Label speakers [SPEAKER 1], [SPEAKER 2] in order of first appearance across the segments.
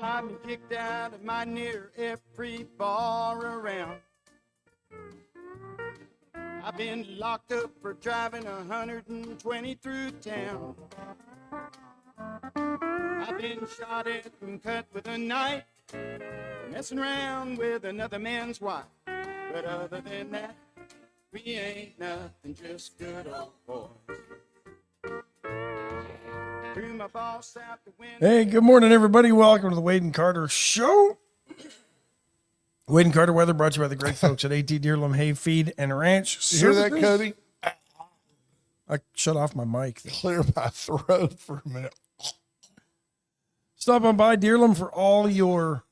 [SPEAKER 1] I've been kicked out of my near every bar around. I've been locked up for driving 120 through town. I've been shot at and cut with a knife, messing around with another man's wife. But other than that, we ain't nothing, just good old boys. Threw my boss out the window.
[SPEAKER 2] Hey, good morning, everybody. Welcome to the Wade and Carter Show. Wade and Carter weather brought to you by the great folks at AT Deerlam Hay Feed and Ranch.
[SPEAKER 3] You hear that, Cody?
[SPEAKER 2] I shut off my mic.
[SPEAKER 3] Clear my throat for a minute.
[SPEAKER 2] Stop on by Deerlam for all your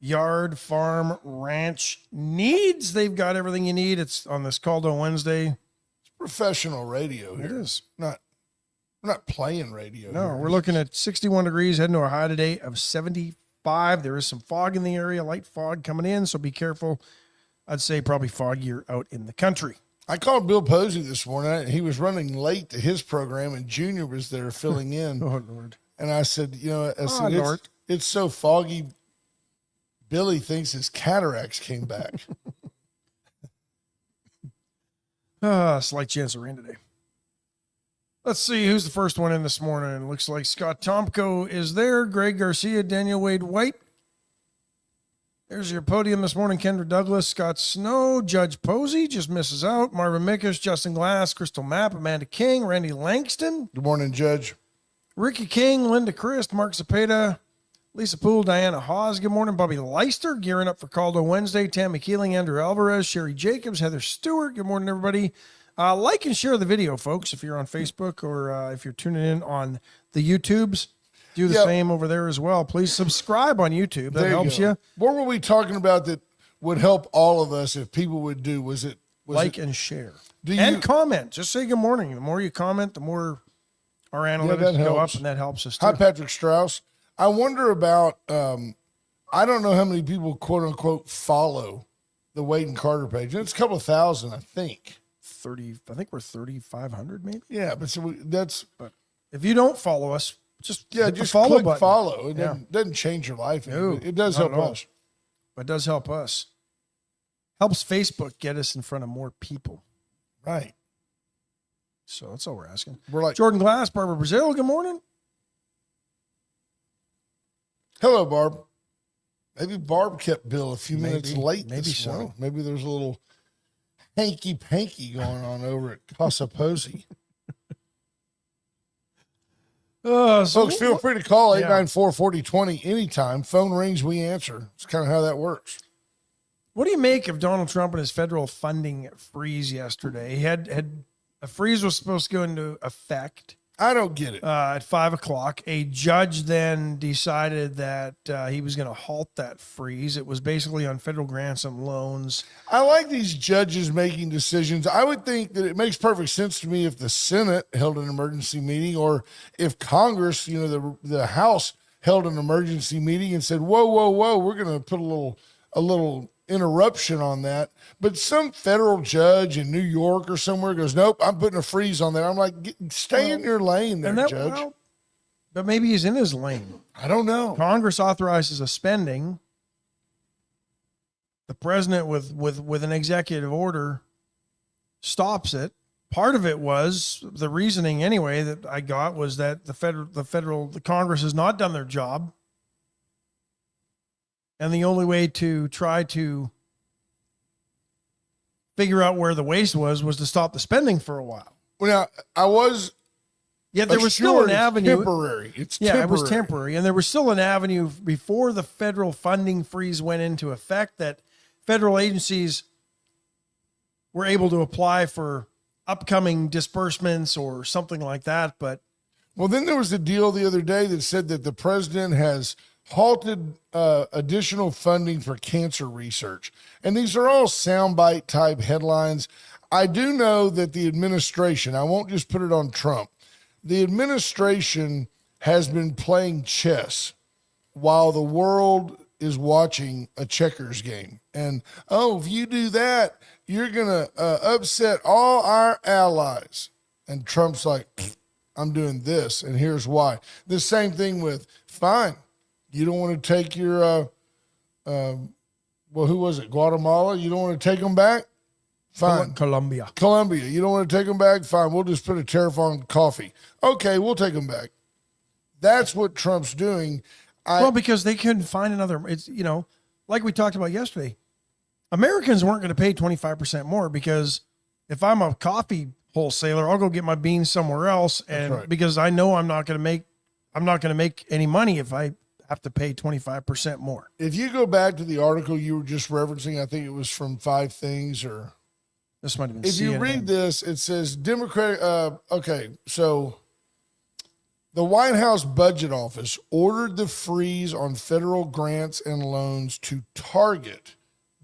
[SPEAKER 2] yard, farm, ranch needs. They've got everything you need. It's on this Caldo Wednesday.
[SPEAKER 3] It's professional radio here.
[SPEAKER 2] It is.
[SPEAKER 3] We're not playing radio.
[SPEAKER 2] No,
[SPEAKER 3] here.
[SPEAKER 2] we're looking at 61 degrees, heading to a high today of 75. There is some fog in the area, light fog coming in, so be careful. I'd say probably foggier out in the country.
[SPEAKER 3] I called Bill Posey this morning. He was running late to his program, and Junior was there filling in.
[SPEAKER 2] Oh, Lord.
[SPEAKER 3] And I said,
[SPEAKER 2] Lord.
[SPEAKER 3] It's so foggy, Billy thinks his cataracts came back.
[SPEAKER 2] Slight chance of rain today. Let's see who's the first one in this morning. Looks like Scott Tomko is there. Greg Garcia, Daniel Wade White. There's your podium this morning. Kendra Douglas, Scott Snow, Judge Posey just misses out. Marvin Mickish, Justin Glass, Crystal Mapp, Amanda King, Randy Langston,
[SPEAKER 3] Good morning, Judge.
[SPEAKER 2] Ricky King, Linda Christ, Mark Zapata, Lisa Poole, Diana Hawes. Good morning, Bobby Leister, gearing up for Caldo Wednesday. Tammy Keeling, Andrew Alvarez, Sherry Jacobs, Heather Stewart. Good morning, everybody. Like and share the video, folks, if you're on Facebook or if you're tuning in on the YouTubes. Do the same over there as well. Please subscribe on YouTube. That helps you.
[SPEAKER 3] What were we talking about that would help all of us if people would do? Was it
[SPEAKER 2] And share. And comment. Just say good morning. The more you comment, the more our analytics go up, and that helps us too.
[SPEAKER 3] Hi, Patrick Strauss. I wonder about, I don't know how many people, quote unquote, follow the Wade and Carter page. It's a couple of thousand, I think.
[SPEAKER 2] 30, I think we're 3,500 maybe.
[SPEAKER 3] Yeah, but
[SPEAKER 2] but if you don't follow us, just hit the
[SPEAKER 3] just
[SPEAKER 2] follow
[SPEAKER 3] click
[SPEAKER 2] button.
[SPEAKER 3] Follow. It doesn't change your life.
[SPEAKER 2] No,
[SPEAKER 3] it does help us.
[SPEAKER 2] It does help us. Helps Facebook get us in front of more people.
[SPEAKER 3] Right.
[SPEAKER 2] So that's all we're asking.
[SPEAKER 3] We're like
[SPEAKER 2] Jordan Glass, Barbara Brazil. Good morning.
[SPEAKER 3] Hello, Barb. Maybe Barb kept Bill a few minutes late this morning.
[SPEAKER 2] So.
[SPEAKER 3] Maybe there's a little hanky-panky going on over at Casa Posey. Folks, feel free to call 894-4020 anytime. Phone rings, we answer. It's kind of how that works.
[SPEAKER 2] What do you make of Donald Trump and his federal funding freeze yesterday? He had a freeze was supposed to go into effect.
[SPEAKER 3] I don't get it.
[SPEAKER 2] At 5:00. A judge then decided that he was going to halt that freeze. It was basically on federal grants and loans.
[SPEAKER 3] I like these judges making decisions. I would think that it makes perfect sense to me if the Senate held an emergency meeting, or if Congress, the House held an emergency meeting and said, whoa, we're going to put a little interruption on that. But some federal judge in New York or somewhere goes, nope, I'm putting a freeze on that. I'm like, stay in your lane there, Judge.
[SPEAKER 2] But maybe he's in his lane.
[SPEAKER 3] I don't know.
[SPEAKER 2] Congress authorizes a spending. The president, with an executive order, stops it. Part of it was the reasoning, anyway, that I got was that the Congress has not done their job. And the only way to try to figure out where the waste was to stop the spending for a while.
[SPEAKER 3] Well, now,
[SPEAKER 2] there was still an avenue.
[SPEAKER 3] Temporary. It's
[SPEAKER 2] temporary. It was temporary. And there was still an avenue before the federal funding freeze went into effect that federal agencies were able to apply for upcoming disbursements or something like that. But
[SPEAKER 3] then there was a deal the other day that said that the president has halted additional funding for cancer research. And these are all soundbite type headlines. I do know that the administration, I won't just put it on Trump, the administration has been playing chess while the world is watching a checkers game. And, if you do that, you're going to upset all our allies. And Trump's like, I'm doing this, and here's why. The same thing with, fine, You don't want to take your, well, who was it? Guatemala? You don't want to take them back? Fine.
[SPEAKER 2] Colombia.
[SPEAKER 3] Colombia. You don't want to take them back? Fine. We'll just put a tariff on coffee. Okay, we'll take them back. That's what Trump's doing.
[SPEAKER 2] Well, because they couldn't find another. It's, you know, like we talked about yesterday, Americans weren't going to pay 25% more because if I'm a coffee wholesaler, I'll go get my beans somewhere else, and
[SPEAKER 3] right.
[SPEAKER 2] because I know I'm not going to make any money if I have to pay 25% more.
[SPEAKER 3] If you go back to the article you were just referencing, I think it was from 5 Things, or
[SPEAKER 2] This might have been
[SPEAKER 3] if you
[SPEAKER 2] CNN.
[SPEAKER 3] read this, it says Democratic. Okay, so the White House Budget Office ordered the freeze on federal grants and loans to target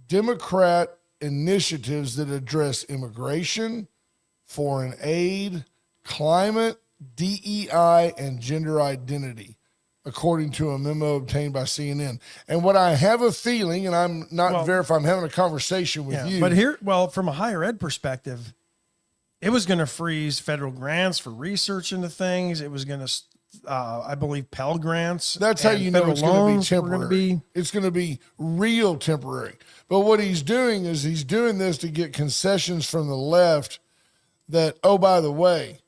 [SPEAKER 3] Democrat initiatives that address immigration, foreign aid, climate, DEI, and gender identity, according to a memo obtained by CNN. And what I have a feeling, and I'm not verifying, I'm having a conversation with you.
[SPEAKER 2] But here, well, from a higher ed perspective, it was going to freeze federal grants for research into things. It was going to, I believe, Pell grants.
[SPEAKER 3] That's how
[SPEAKER 2] and
[SPEAKER 3] you know
[SPEAKER 2] federal
[SPEAKER 3] it's going to be
[SPEAKER 2] loans were
[SPEAKER 3] temporary.
[SPEAKER 2] gonna be-
[SPEAKER 3] It's going to be real temporary. But what he's doing is he's doing this to get concessions from the left that, oh, by the way,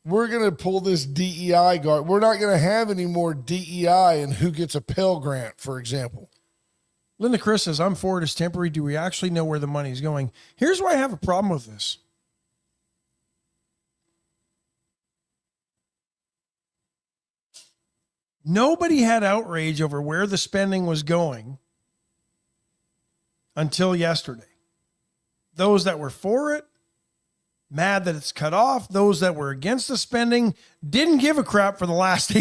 [SPEAKER 3] we're going to pull this DEI guard. We're not going to have any more DEI and who gets a Pell Grant, for example.
[SPEAKER 2] Linda Chris says, I'm for it as temporary. Do we actually know where the money's going? Here's why I have a problem with this. Nobody had outrage over where the spending was going until yesterday. Those that were for it, mad that it's cut off. Those that were against the spending didn't give a crap for the last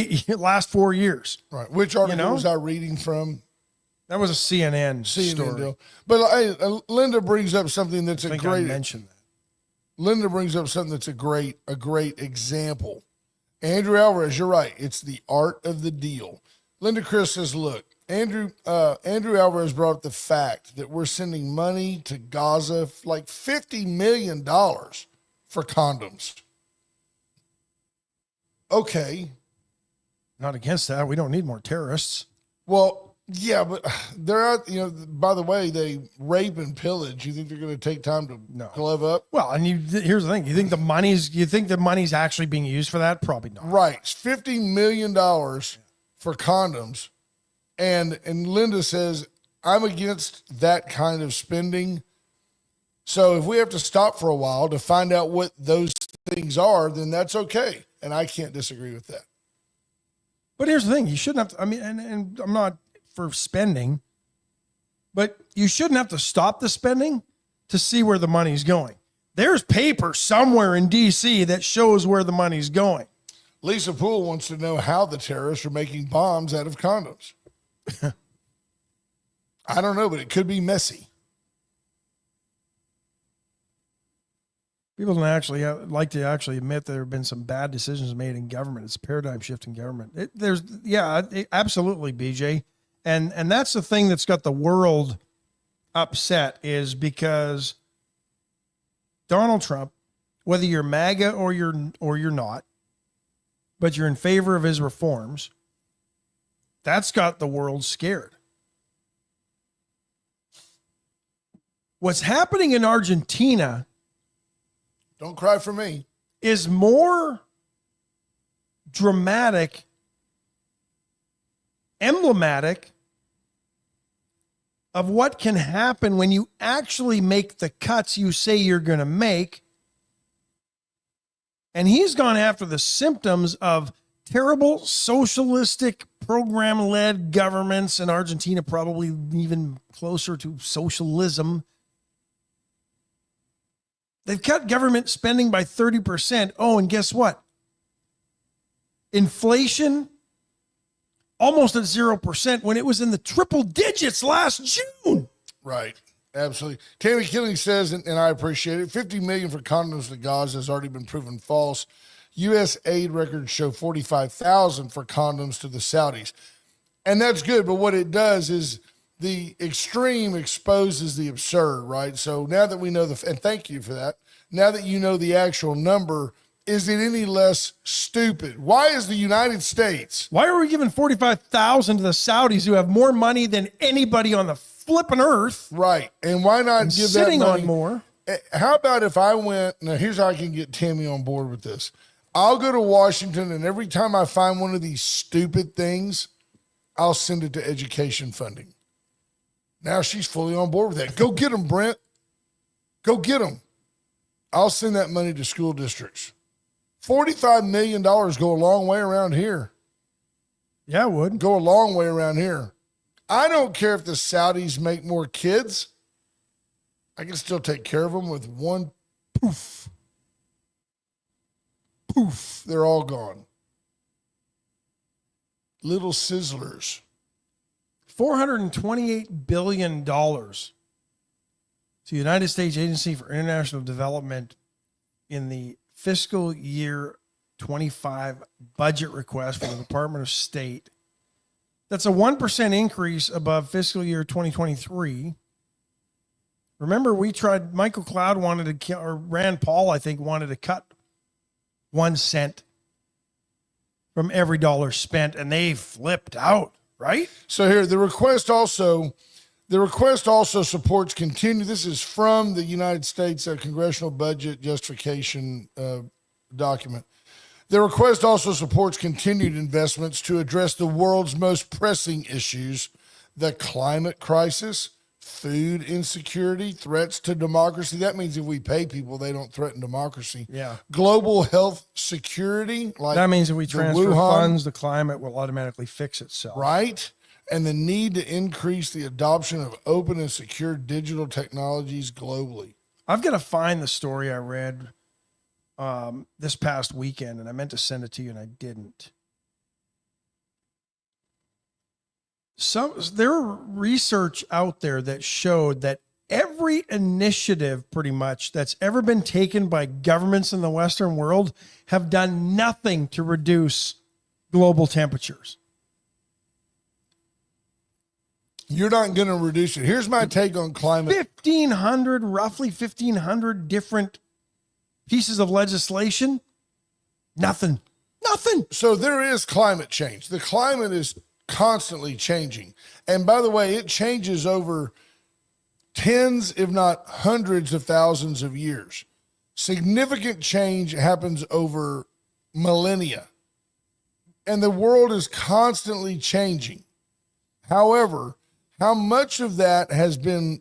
[SPEAKER 2] 4 years.
[SPEAKER 3] Right. Which article was I reading from?
[SPEAKER 2] That was a CNN story.
[SPEAKER 3] Deal. But hey, Linda brings up something that's
[SPEAKER 2] I
[SPEAKER 3] a
[SPEAKER 2] think I
[SPEAKER 3] great.
[SPEAKER 2] mentioned that.
[SPEAKER 3] Linda brings up something that's a great example. Andrew Alvarez, you're right. It's the art of the deal. Linda Chris says, look, Andrew Alvarez brought up the fact that we're sending money to Gaza, like $50 million for condoms. Okay.
[SPEAKER 2] Not against that. We don't need more terrorists.
[SPEAKER 3] Well, yeah, but they're out, by the way, they rape and pillage. You think they're going to take time to glove up?
[SPEAKER 2] Well, and here's the thing. You think the money's actually being used for that? Probably not.
[SPEAKER 3] Right. It's $50 million for condoms. And Linda says, I'm against that kind of spending. So if we have to stop for a while to find out what those things are, then that's okay. And I can't disagree with that.
[SPEAKER 2] But here's the thing. You shouldn't have to, and I'm not for spending, but you shouldn't have to stop the spending to see where the money's going. There's paper somewhere in D.C. that shows where the money's going.
[SPEAKER 3] Lisa Poole wants to know how the terrorists are making bombs out of condoms. I don't know, but it could be messy.
[SPEAKER 2] People don't actually like to actually admit there have been some bad decisions made in government. It's a paradigm shift in government. Absolutely, BJ. And that's the thing that's got the world upset, is because Donald Trump, whether you're MAGA or you're not, but you're in favor of his reforms, that's got the world scared. What's happening in Argentina,
[SPEAKER 3] don't cry for me,
[SPEAKER 2] is more dramatic, emblematic of what can happen when you actually make the cuts you say you're going to make. And he's gone after the symptoms of terrible socialistic program-led governments in Argentina, probably even closer to socialism. They've cut government spending by 30%. Oh, and guess what? Inflation almost at 0% when it was in the triple digits last June.
[SPEAKER 3] Right. Absolutely. Tammy Killing says, and I appreciate it, 50 million for condoms to Gaza has already been proven false. U.S. aid records show 45,000 for condoms to the Saudis. And that's good, but what it does is the extreme exposes the absurd, right? So now that we know and thank you for that, now that you know the actual number, is it any less stupid? Why is the United States,
[SPEAKER 2] Why are we giving $45,000 to the Saudis who have more money than anybody on the flippin' earth
[SPEAKER 3] right, and why not
[SPEAKER 2] and
[SPEAKER 3] give that
[SPEAKER 2] sitting
[SPEAKER 3] money?
[SPEAKER 2] on more?
[SPEAKER 3] How about if I went, now here's how I can get Tammy on board with this. I'll go to Washington, and every time I find one of these stupid things, I'll send it to education funding. Now she's fully on board with that. Go get them, Brent. Go get them. I'll send that money to school districts. $45 million go a long way around here.
[SPEAKER 2] Yeah, it would.
[SPEAKER 3] Go a long way around here. I don't care if the Saudis make more kids. I can still take care of them with one poof. Poof. They're all gone. Little sizzlers.
[SPEAKER 2] $428 billion to the United States Agency for International Development in the fiscal year 25 budget request for the Department of State. That's a 1% increase above fiscal year 2023. Remember, we tried, Michael Cloud wanted to, or Rand Paul, I think, wanted to cut 1 cent from every dollar spent, and they flipped out, right?
[SPEAKER 3] So here, the request also supports continue. This is from the United States Congressional Budget Justification document. The request also supports continued investments to address the world's most pressing issues: the climate crisis, food insecurity, threats to democracy. That means if we pay people, they don't threaten democracy.
[SPEAKER 2] Yeah.
[SPEAKER 3] Global health security. Like
[SPEAKER 2] That means if we
[SPEAKER 3] the
[SPEAKER 2] transfer
[SPEAKER 3] Wuhan,
[SPEAKER 2] funds, the climate will automatically fix itself.
[SPEAKER 3] right? And the need to increase the adoption of open and secure digital technologies globally.
[SPEAKER 2] I've got to find the story I read this past weekend, and I meant to send it to you, and I didn't. There are research out there that showed that every initiative pretty much that's ever been taken by governments in the Western world have done nothing to reduce global temperatures.
[SPEAKER 3] You're not going to reduce it. Here's my take on climate.
[SPEAKER 2] Roughly 1,500 different pieces of legislation. Nothing.
[SPEAKER 3] So there is climate change. The climate is constantly changing. And by the way, it changes over tens, if not hundreds of thousands of years. Significant change happens over millennia. And the world is constantly changing. However, how much of that has been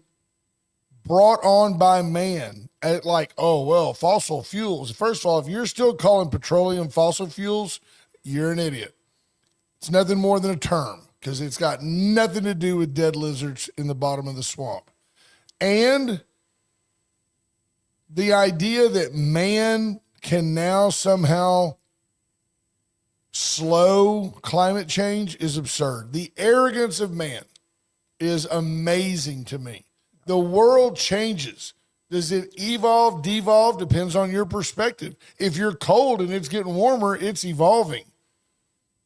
[SPEAKER 3] brought on by man at like, oh, well, fossil fuels. First of all, if you're still calling petroleum fossil fuels, you're an idiot. It's nothing more than a term because it's got nothing to do with dead lizards in the bottom of the swamp. And the idea that man can now somehow slow climate change is absurd. The arrogance of man is amazing to me. The world changes. Does it evolve, devolve? Depends on your perspective. If you're cold and it's getting warmer, it's evolving.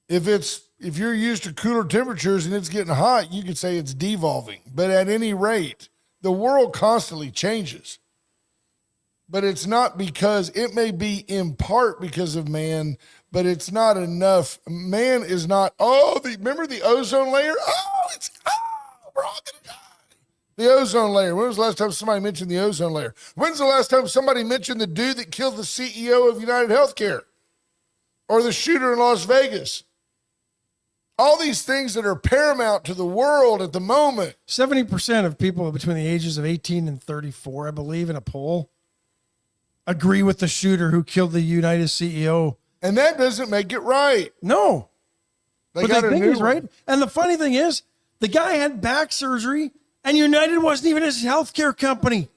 [SPEAKER 3] If you're used to cooler temperatures and it's getting hot, you could say it's devolving. But at any rate, the world constantly changes. But it's not because, it may be in part because of man, but it's not enough. Man is not, remember the ozone layer? We're all gonna die. The ozone layer. When was the last time somebody mentioned the ozone layer? When's the last time somebody mentioned the dude that killed the CEO of United Healthcare? Or the shooter in Las Vegas? All these things that are paramount to the world at the moment.
[SPEAKER 2] 70% of people between the ages of 18 and 34, I believe, in a poll, agree with the shooter who killed the United CEO.
[SPEAKER 3] And that doesn't make it right.
[SPEAKER 2] No.
[SPEAKER 3] They
[SPEAKER 2] But
[SPEAKER 3] got
[SPEAKER 2] they
[SPEAKER 3] a
[SPEAKER 2] think
[SPEAKER 3] new
[SPEAKER 2] he's
[SPEAKER 3] one.
[SPEAKER 2] right. And the funny thing is, the guy had back surgery, and United wasn't even his healthcare company.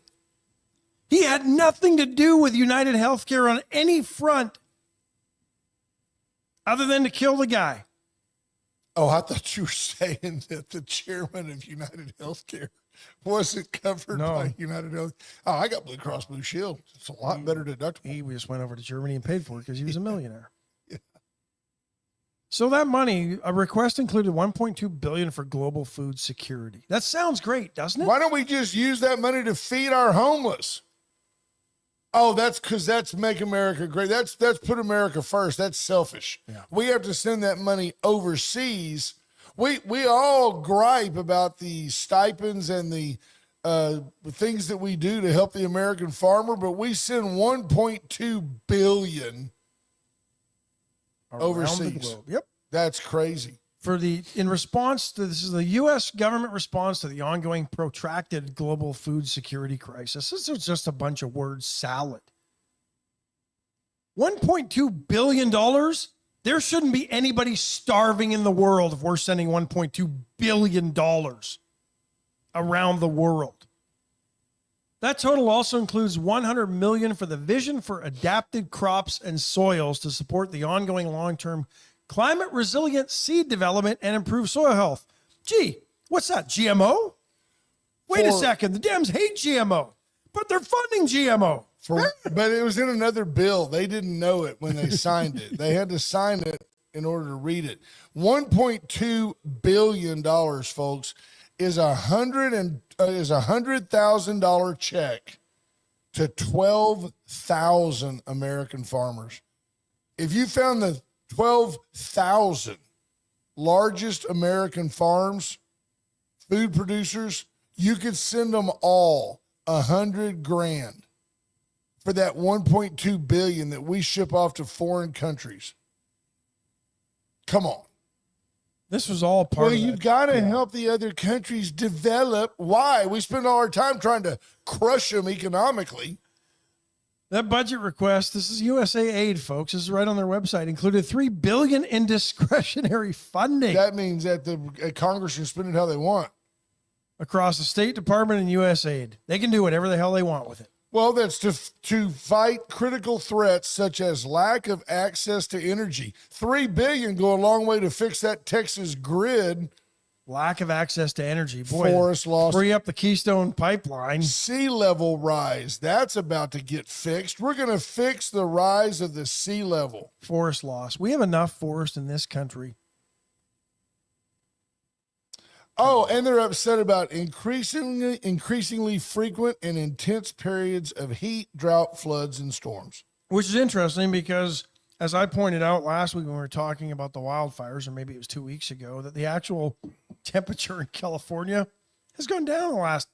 [SPEAKER 2] He had nothing to do with United Healthcare on any front other than to kill the guy.
[SPEAKER 3] Oh, I thought you were saying that the chairman of United Healthcare wasn't covered by United Health. Oh, I got Blue Cross Blue Shield. It's a lot better deductible.
[SPEAKER 2] He just went over to Germany and paid for it because he was a millionaire. Yeah. So that money, a request included $1.2 billion for global food security. That sounds great, doesn't it?
[SPEAKER 3] Why don't we just use that money to feed our homeless? Oh, that's because that's make America great. That's put America first. That's selfish.
[SPEAKER 2] Yeah.
[SPEAKER 3] We have to send that money overseas. We all gripe about the stipends and the things that we do to help the American farmer, but we send 1.2 billion
[SPEAKER 2] Around the
[SPEAKER 3] overseas.
[SPEAKER 2] globe. Yep.
[SPEAKER 3] That's crazy.
[SPEAKER 2] In response to this is the U.S. government response to the ongoing protracted global food security crisis. This is just a bunch of word salad. $1.2 billion. There shouldn't be anybody starving in the world if we're sending $1.2 billion around the world. That total also includes $100 million for the Vision for Adapted Crops and Soils to support the ongoing long-term climate resilient seed development and improve soil health. Gee, what's that? GMO? Wait a second. The Dems hate GMO, but they're funding GMO.
[SPEAKER 3] But it was in another bill. They didn't know it when they signed it. They had to sign it in order to read it. $1.2 billion, folks, is $100,000 check to 12,000 American farmers. If you found the 12,000 largest American farms, food producers, you could send them all $100,000 for that 1.2 billion that we ship off to foreign countries. Come on.
[SPEAKER 2] This was all part of
[SPEAKER 3] You've got to help the other countries develop. Why? We spend all our time trying to crush them economically.
[SPEAKER 2] That budget request, this is USA Aid, folks. This is right on their website, included $3 billion in discretionary funding
[SPEAKER 3] That means that the Congress can spend it how they want.
[SPEAKER 2] across the State Department and USAID. They can do whatever the hell they want with it.
[SPEAKER 3] Well, that's to fight critical threats such as lack of access to energy. $3 billion go a long way to fix that Texas grid.
[SPEAKER 2] Lack of access to energy. Boy,
[SPEAKER 3] Forest loss.
[SPEAKER 2] free up the Keystone Pipeline.
[SPEAKER 3] Sea level rise. That's about to get fixed. We're going to fix the rise of the sea level.
[SPEAKER 2] Forest loss. We have enough forest in this country.
[SPEAKER 3] Oh, and they're upset about increasingly frequent and intense periods of heat, drought, floods, and storms.
[SPEAKER 2] Which is interesting because, as I pointed out last week when we were talking about the wildfires, or maybe it was 2 weeks ago, that the actual temperature in California has gone down in the last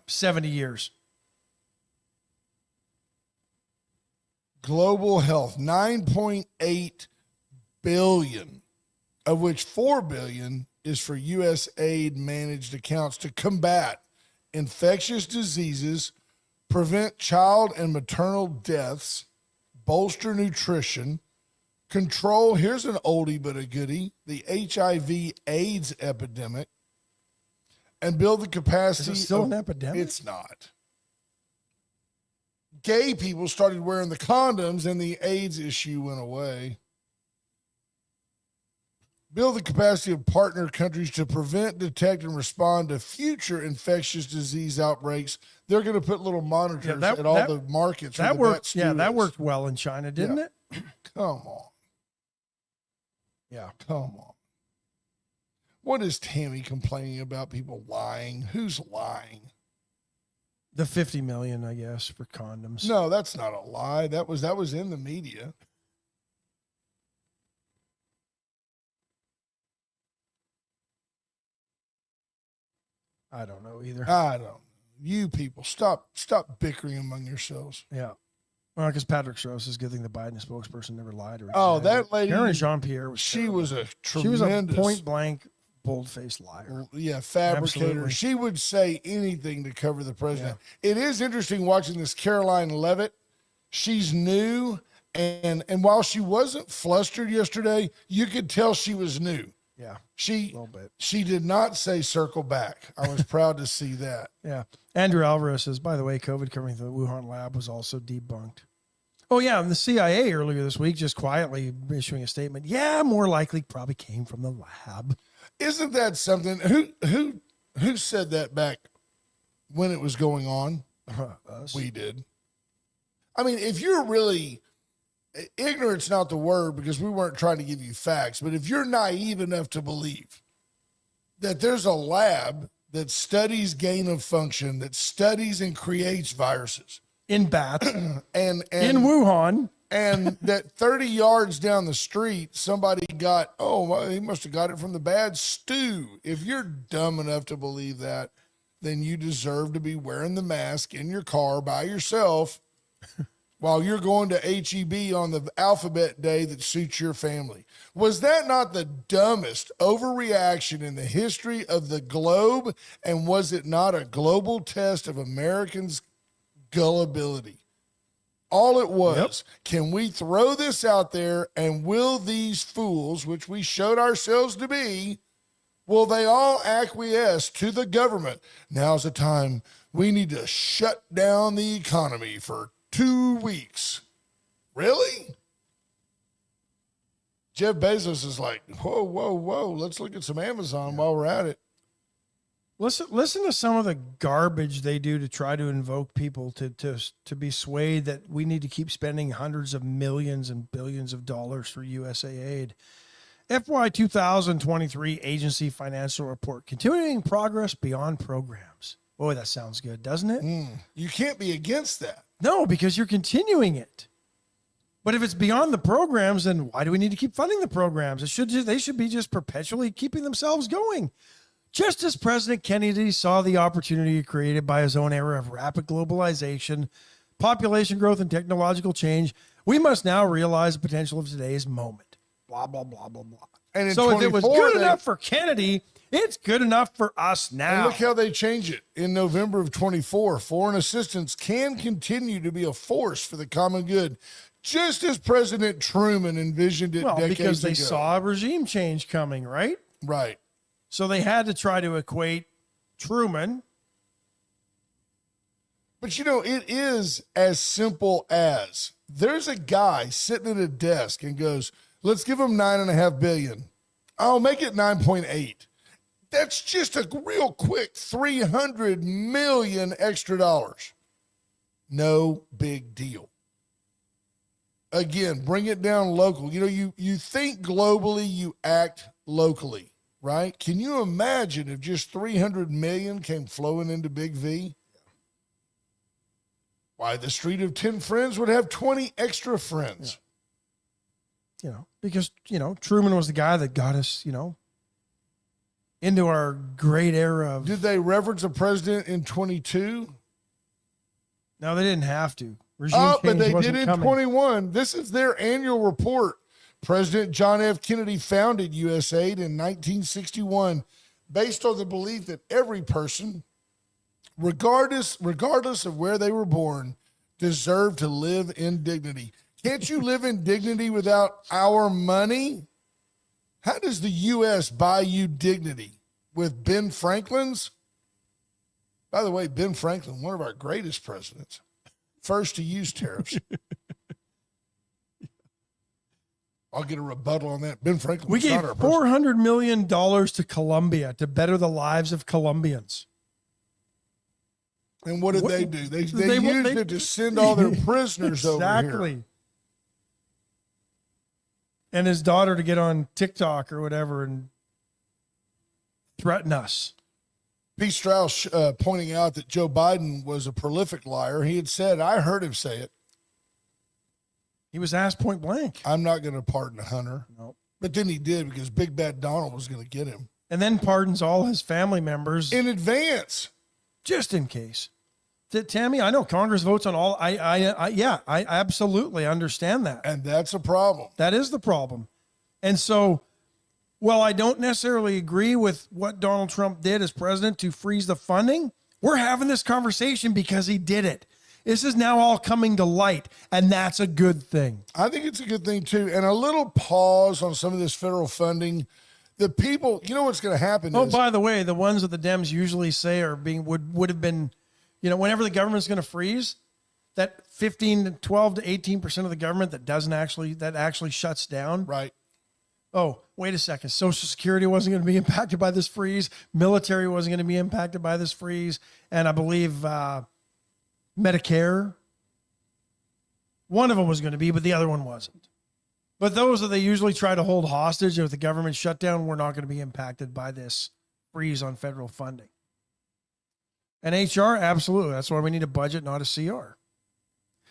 [SPEAKER 2] 70 years.
[SPEAKER 3] Global health, 9.8 billion, of which 4 billion is for USAID managed accounts to combat infectious diseases, prevent child and maternal deaths, bolster nutrition, control, here's an oldie but a goodie, the HIV AIDS epidemic, and build the capacity.
[SPEAKER 2] Is it still an epidemic?
[SPEAKER 3] It's not. Gay people started wearing the condoms and the AIDS issue went away. Build the capacity of partner countries to prevent, detect, and respond to future infectious disease outbreaks. They're going to put little monitors at all the markets.
[SPEAKER 2] That worked. Yeah, that worked well in China, didn't it?
[SPEAKER 3] Come on.
[SPEAKER 2] Yeah.
[SPEAKER 3] Come on. What is Tammy complaining about people lying? Who's lying?
[SPEAKER 2] The 50 million, I guess, for condoms.
[SPEAKER 3] No, that's not a lie. That was in the media.
[SPEAKER 2] I don't know either.
[SPEAKER 3] I don't. You people, stop bickering among yourselves.
[SPEAKER 2] Yeah. Well, because Patrick Strauss is good thing the Biden spokesperson never lied. Or
[SPEAKER 3] Oh, that lady.
[SPEAKER 2] Karen Jean-Pierre was
[SPEAKER 3] She
[SPEAKER 2] terrible.
[SPEAKER 3] was a tremendous.
[SPEAKER 2] She was a point-blank, bold-faced liar.
[SPEAKER 3] Yeah, fabricator.
[SPEAKER 2] Absolutely.
[SPEAKER 3] She would say anything to cover the president. Yeah. It is interesting watching this Caroline Leavitt. She's new, and while she wasn't flustered yesterday, you could tell she was new.
[SPEAKER 2] Yeah,
[SPEAKER 3] she
[SPEAKER 2] a little bit.
[SPEAKER 3] She did not say circle back. I was proud to see that.
[SPEAKER 2] Yeah. Andrew Alvarez says, by the way, COVID coming to the Wuhan lab was also debunked. Oh, yeah, and the CIA earlier this week just quietly issuing a statement. Yeah, more likely probably came from the lab.
[SPEAKER 3] Isn't that something? Who said that back when it was going on?
[SPEAKER 2] Us.
[SPEAKER 3] We did. I mean, if you're really ignorant's not the word because we weren't trying to give you facts, but if you're naive enough to believe that there's a lab that studies gain of function, that studies and creates viruses,
[SPEAKER 2] in bats
[SPEAKER 3] and
[SPEAKER 2] in Wuhan.
[SPEAKER 3] and that 30 yards down the street, somebody got, oh, well, he must have got it from the bad stew. If you're dumb enough to believe that, then you deserve to be wearing the mask in your car by yourself while you're going to HEB on the alphabet day that suits your family. Was that not the dumbest overreaction in the history of the globe? And was it not a global test of Americans' gullibility? All it was, can we throw this out there, and will these fools, which we showed ourselves to be, will they all acquiesce to the government? Now's the time. We need to shut down the economy for 2 weeks. Really? Jeff Bezos is like, whoa, whoa, whoa. Let's look at some Amazon while we're at it.
[SPEAKER 2] Listen to some of the garbage they do to try to invoke people to be swayed that we need to keep spending hundreds of millions and billions of dollars for USA aid. FY 2023 agency financial report, continuing progress beyond programs. Boy, that sounds good, doesn't it?
[SPEAKER 3] You can't be against that.
[SPEAKER 2] No, because you're continuing it. But if it's beyond the programs, then why do we need to keep funding the programs? They should be just perpetually keeping themselves going. Just as President Kennedy saw the opportunity created by his own era of rapid globalization, population growth, and technological change, we must now realize the potential of today's moment. Blah, blah, blah, blah, blah.
[SPEAKER 3] And in
[SPEAKER 2] so if it was good
[SPEAKER 3] they-
[SPEAKER 2] enough for Kennedy, it's good enough for us
[SPEAKER 3] And
[SPEAKER 2] now.
[SPEAKER 3] look how they change it. In November of 24, foreign assistance can continue to be a force for the common good, just as President Truman envisioned it
[SPEAKER 2] Well,
[SPEAKER 3] decades
[SPEAKER 2] because they
[SPEAKER 3] ago.
[SPEAKER 2] saw a regime change coming, right?
[SPEAKER 3] Right.
[SPEAKER 2] So they had to try to equate Truman.
[SPEAKER 3] But, you know, it is as simple as there's a guy sitting at a desk and goes, let's give him $9.5 billion. I'll make it 9.8. That's just a real quick $300 million extra dollars. No big deal. Again, bring it down local. You know, you think globally, you act locally, right? Can you imagine if just 300 million came flowing into Big V? Why, the street of 10 friends would have 20 extra friends.
[SPEAKER 2] You know, because, you know, Truman was the guy that got us, you know, into our great era of.
[SPEAKER 3] Did they reverence a president in 22?
[SPEAKER 2] No, they didn't have to. Regime
[SPEAKER 3] Oh, but
[SPEAKER 2] change
[SPEAKER 3] they
[SPEAKER 2] wasn't
[SPEAKER 3] did in
[SPEAKER 2] coming.
[SPEAKER 3] 21. This is their annual report. President John F. Kennedy founded USAID in 1961 based on the belief that every person, regardless of where they were born, deserved to live in dignity. Can't you live in dignity without our money? How does the U.S. buy you dignity? With Ben Franklin's? By the way, Ben Franklin, one of our greatest presidents, first to use tariffs. I'll get a rebuttal on that. Ben Franklin
[SPEAKER 2] We
[SPEAKER 3] was
[SPEAKER 2] gave
[SPEAKER 3] not our president.
[SPEAKER 2] $400 million to Colombia to better the lives of Colombians.
[SPEAKER 3] And what did
[SPEAKER 2] What-
[SPEAKER 3] they do? They
[SPEAKER 2] they-
[SPEAKER 3] used
[SPEAKER 2] they-
[SPEAKER 3] it to send all their prisoners over here.
[SPEAKER 2] Exactly. And his daughter to get on TikTok or whatever and threaten us.
[SPEAKER 3] Pete Strauss pointing out that Joe Biden was a prolific liar. He had said, I heard him say it,
[SPEAKER 2] He was asked point blank.
[SPEAKER 3] I'm not going to pardon Hunter.
[SPEAKER 2] Nope.
[SPEAKER 3] But then he did because Big Bad Donald was going to get him.
[SPEAKER 2] And then pardons all his family members
[SPEAKER 3] In advance.
[SPEAKER 2] just in case. Tammy, I know Congress votes on all. I absolutely understand that.
[SPEAKER 3] And that's a problem.
[SPEAKER 2] That is the problem. And so, while I don't necessarily agree with what Donald Trump did as president to freeze the funding, we're having this conversation because he did it. This is now all coming to light, and that's a good thing.
[SPEAKER 3] I think it's a good thing, too. And a little pause on some of this federal funding. The people, you know what's going to happen
[SPEAKER 2] Oh,
[SPEAKER 3] is,
[SPEAKER 2] by the way, the ones that the Dems usually say are being would have been, you know, whenever the government's going to freeze, that 15 to 12 to 18% of the government that actually shuts down.
[SPEAKER 3] right,
[SPEAKER 2] Oh, wait a second. Social Security wasn't going to be impacted by this freeze. Military wasn't going to be impacted by this freeze. And I believe Medicare, one of them was going to be, but the other one wasn't. But those that they usually try to hold hostage if the government shutdown, we're not going to be impacted by this freeze on federal funding. And HR, absolutely. That's why we need a budget, not a CR.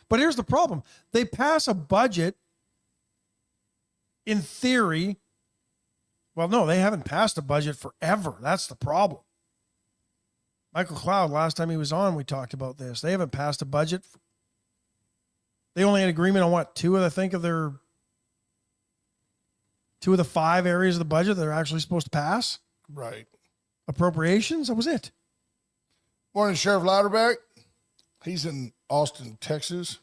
[SPEAKER 2] But here's the problem. They pass a budget in theory. Well, no, they haven't passed a budget forever. That's the problem. Michael Cloud, last time he was on, we talked about this. They haven't passed a budget. They only had agreement on what? Two of the 5 areas of the budget that they're actually supposed to pass.
[SPEAKER 3] Right.
[SPEAKER 2] Appropriations. That was it.
[SPEAKER 3] Morning, Sheriff Louderback. He's in Austin, Texas.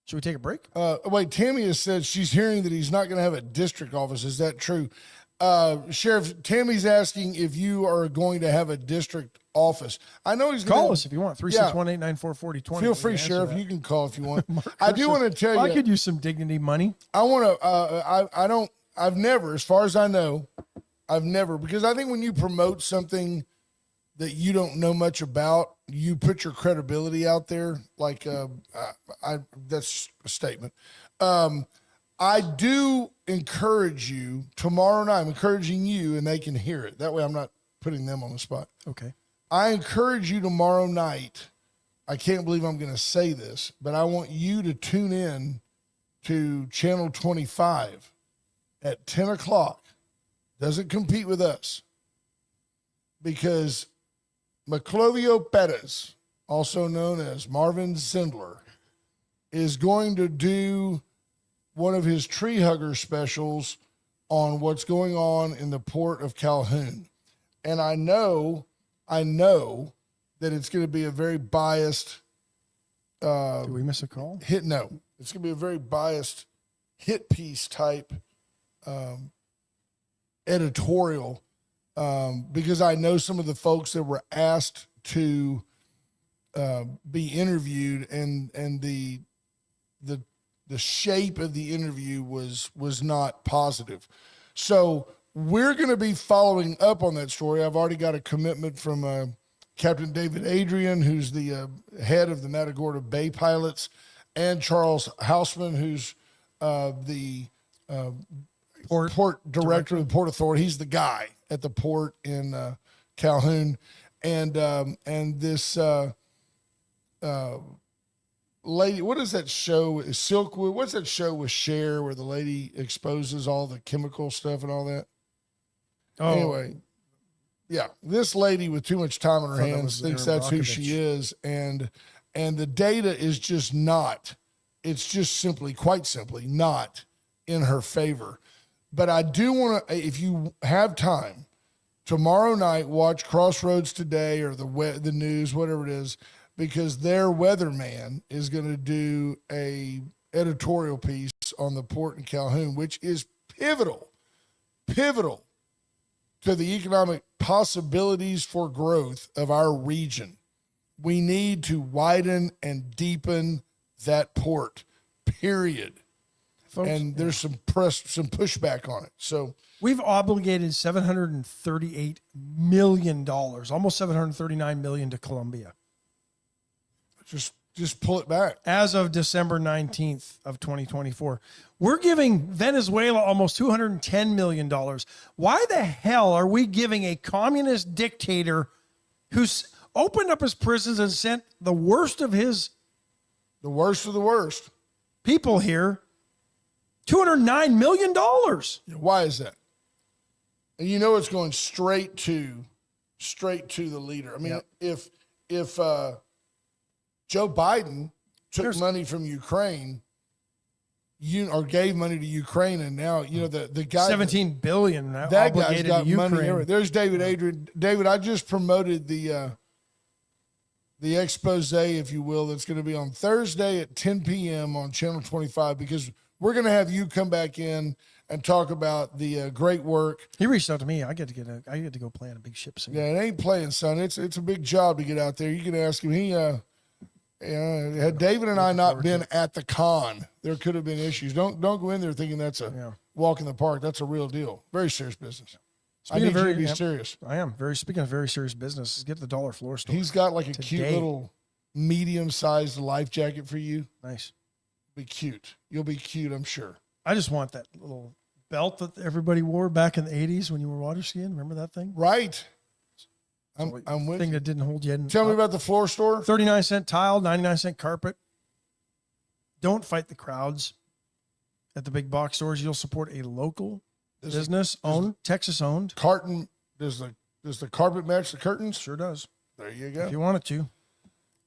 [SPEAKER 2] Should we take a break?
[SPEAKER 3] Wait, Tammy has said she's hearing that he's not going to have a district office. Is that true? Sheriff, Tammy's asking if you are going to have a district office. I know he's
[SPEAKER 2] Call
[SPEAKER 3] gonna,
[SPEAKER 2] us if you want. 361-894-4020.
[SPEAKER 3] Feel free, Sheriff. You can call if you want. I do want to tell you.
[SPEAKER 2] I could use some dignity money.
[SPEAKER 3] I want to. I've never, as far as I know, because I think when you promote something that you don't know much about, you put your credibility out there. Like, that's a statement. I do encourage you tomorrow night. I'm encouraging you, and they can hear it. That way I'm not putting them on the spot.
[SPEAKER 2] Okay.
[SPEAKER 3] I encourage you tomorrow night. I can't believe I'm going to say this, but I want you to tune in to Channel 25 at 10 o'clock. Doesn't compete with us because Maclovio Perez, also known as Marvin Zindler, is going to do one of his tree hugger specials on what's going on in the port of Calhoun. And I know that it's going to be a very biased
[SPEAKER 2] Did we miss a call?
[SPEAKER 3] hit. No, it's going to be a very biased hit piece type editorial because I know some of the folks that were asked to be interviewed, and the shape of the interview was not positive. So we're going to be following up on that story. I've already got a commitment from Captain David Adrian, who's the head of the Matagorda Bay Pilots, and Charles Hausman, who's the port director of the Port Authority. He's the guy at the port in Calhoun, and this lady. What is that show? Silkwood. What's that show with Cher where the lady exposes all the chemical stuff and all that?
[SPEAKER 2] Oh,
[SPEAKER 3] Anyway, yeah, this lady with too much time on her
[SPEAKER 2] Thought that
[SPEAKER 3] hands
[SPEAKER 2] was
[SPEAKER 3] thinks
[SPEAKER 2] Erin
[SPEAKER 3] that's who she
[SPEAKER 2] Brockovich.
[SPEAKER 3] is, and the data is just not. It's just simply, quite simply, not in her favor. But I do want to, if you have time, tomorrow night, watch Crossroads Today or the news, whatever it is, because their weatherman is going to do a editorial piece on the port in Calhoun, which is pivotal to the economic possibilities for growth of our region. We need to widen and deepen that port, period.
[SPEAKER 2] folks,
[SPEAKER 3] And there's some pushback on it. So
[SPEAKER 2] we've obligated $738 million, almost $739 million to Colombia
[SPEAKER 3] just pull it back.
[SPEAKER 2] as of December 19th of 2024. We're giving Venezuela almost $210 million. Why the hell are we giving a communist dictator who's opened up his prisons and sent the worst of his
[SPEAKER 3] The worst of the worst.
[SPEAKER 2] people here $209 million?
[SPEAKER 3] Why is that? And you know it's going straight to the leader. I mean,
[SPEAKER 2] Yep.
[SPEAKER 3] if Joe Biden took money from Ukraine, or gave money to Ukraine, and now the guy
[SPEAKER 2] $17 billion
[SPEAKER 3] that guy's
[SPEAKER 2] obligated
[SPEAKER 3] got
[SPEAKER 2] to
[SPEAKER 3] money.
[SPEAKER 2] Ukraine.
[SPEAKER 3] Everywhere. There's David Adrian. David, I just promoted the expose, if you will, that's going to be on Thursday at 10 p.m. on Channel 25, because we're going to have you come back in and talk about the great work.
[SPEAKER 2] He reached out to me. I get to go play on a big ship soon.
[SPEAKER 3] Yeah, it ain't playing, son. It's a big job to get out there. You can ask him. Had David and I not been at the con, there could have been issues. Don't go in there thinking that's a walk in the park. That's a real deal. Very serious business. I need you to be serious.
[SPEAKER 2] I am speaking of very serious business. Get to the dollar floor store.
[SPEAKER 3] He's got like a cute
[SPEAKER 2] Today.
[SPEAKER 3] little medium-sized life jacket for you.
[SPEAKER 2] Nice.
[SPEAKER 3] Be cute. You'll be cute, I'm sure.
[SPEAKER 2] I just want that little belt that everybody wore back in the 80s when you were water skiing. Remember that thing?
[SPEAKER 3] Right. I'm with
[SPEAKER 2] thing
[SPEAKER 3] you.
[SPEAKER 2] that didn't hold you in.
[SPEAKER 3] Tell me about the floor store.
[SPEAKER 2] 39-cent tile, 99-cent carpet. Don't fight the crowds at the big box stores. You'll support a local business owned, Texas owned.
[SPEAKER 3] Carton, does the carpet match the curtains?
[SPEAKER 2] Sure does.
[SPEAKER 3] There you
[SPEAKER 2] If
[SPEAKER 3] go.
[SPEAKER 2] you want it to.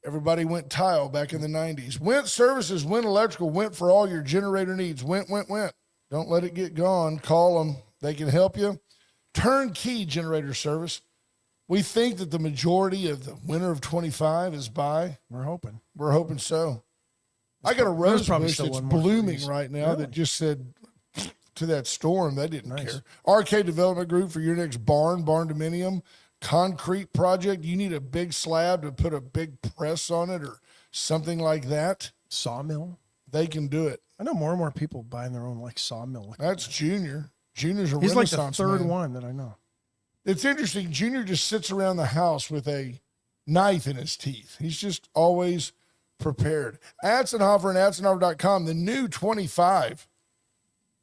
[SPEAKER 3] Everybody went tile back in the 90s. Went Services, Went Electrical, went for all your generator needs. Went. Don't let it get gone. Call them. They can help you. Turnkey generator service. We think that the majority of the winter of 25 is by.
[SPEAKER 2] We're hoping.
[SPEAKER 3] We're hoping so. I got a
[SPEAKER 2] there's
[SPEAKER 3] rose
[SPEAKER 2] probably
[SPEAKER 3] bush
[SPEAKER 2] still
[SPEAKER 3] that's
[SPEAKER 2] one more
[SPEAKER 3] blooming
[SPEAKER 2] freeze.
[SPEAKER 3] right now
[SPEAKER 2] Really?
[SPEAKER 3] that just said to that storm. They didn't
[SPEAKER 2] Nice.
[SPEAKER 3] care. RK Development Group for your next barn dominium, concrete project. You need a big slab to put a big press on it or something like that.
[SPEAKER 2] Sawmill.
[SPEAKER 3] They can do it.
[SPEAKER 2] I know more and more people buying their own like sawmill.
[SPEAKER 3] That's Junior. Junior's a
[SPEAKER 2] He's like the
[SPEAKER 3] Renaissance
[SPEAKER 2] third
[SPEAKER 3] man.
[SPEAKER 2] one that I know.
[SPEAKER 3] It's interesting. Junior just sits around the house with a knife in his teeth. He's just always prepared. Atzenhofer and Atzenhofer.com, the new 25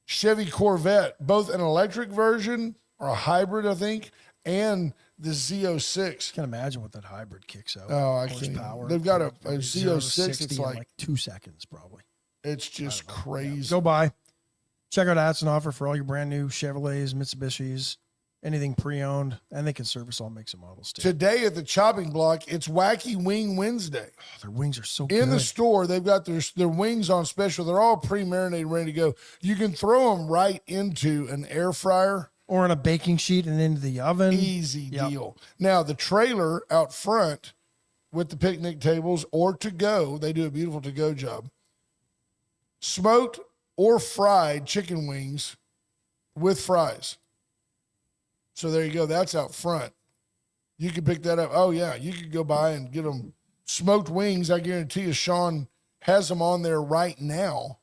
[SPEAKER 3] Chevy Corvette, both an electric version or a hybrid, I think, and the Z06.
[SPEAKER 2] Can't imagine what that hybrid kicks out.
[SPEAKER 3] Oh, I can't.
[SPEAKER 2] Horsepower.
[SPEAKER 3] They've got a
[SPEAKER 2] 0 to
[SPEAKER 3] Z06.
[SPEAKER 2] 60
[SPEAKER 3] It's
[SPEAKER 2] in
[SPEAKER 3] like,
[SPEAKER 2] 2 seconds probably.
[SPEAKER 3] it's just crazy.
[SPEAKER 2] Go by. Check out Atzenhofer for all your brand new Chevrolets, Mitsubishis, anything pre-owned, and they can service all makes and models too.
[SPEAKER 3] Today at the chopping block, it's Wacky Wing Wednesday.
[SPEAKER 2] Oh, their wings are so
[SPEAKER 3] In
[SPEAKER 2] good.
[SPEAKER 3] the store, they've got their wings on special. They're all pre-marinated, ready to go. You can throw them right into an air fryer.
[SPEAKER 2] Or on a baking sheet and into the oven.
[SPEAKER 3] Easy
[SPEAKER 2] Yep.
[SPEAKER 3] deal. Now, the trailer out front with the picnic tables or to go, they do a beautiful to go job. Smoked or fried chicken wings with fries. So there you go. That's out front. You can pick that up. Oh, yeah. You could go by and get them smoked wings. I guarantee you, Sean has them on there right now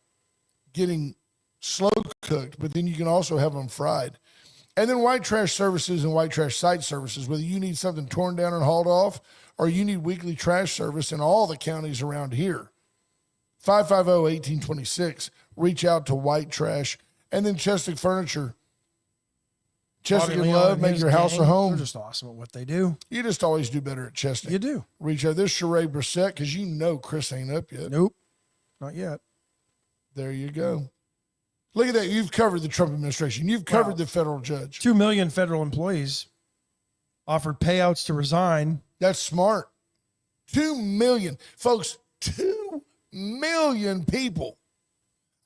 [SPEAKER 3] getting slow cooked, but then you can also have them fried. And then white trash services and white trash site services, whether you need something torn down and hauled off or you need weekly trash service in all the counties around here. 550-1826. Reach out to White Trash. And then Chestic Furniture. Chestic
[SPEAKER 2] Bobby
[SPEAKER 3] and
[SPEAKER 2] Leon
[SPEAKER 3] Love,
[SPEAKER 2] and
[SPEAKER 3] make
[SPEAKER 2] his
[SPEAKER 3] your house a
[SPEAKER 2] gang,
[SPEAKER 3] home.
[SPEAKER 2] They're just awesome at what they do.
[SPEAKER 3] You just always do better at Chestic.
[SPEAKER 2] You do.
[SPEAKER 3] Reach out. This Sheree Brissett, because you know Chris ain't up yet.
[SPEAKER 2] Nope. Not yet.
[SPEAKER 3] There you go. Look at that. You've covered the Trump administration. You've covered
[SPEAKER 2] Wow.
[SPEAKER 3] the federal judge.
[SPEAKER 2] 2 million federal employees offered payouts to resign.
[SPEAKER 3] That's smart. 2 million. Folks, 2 million people.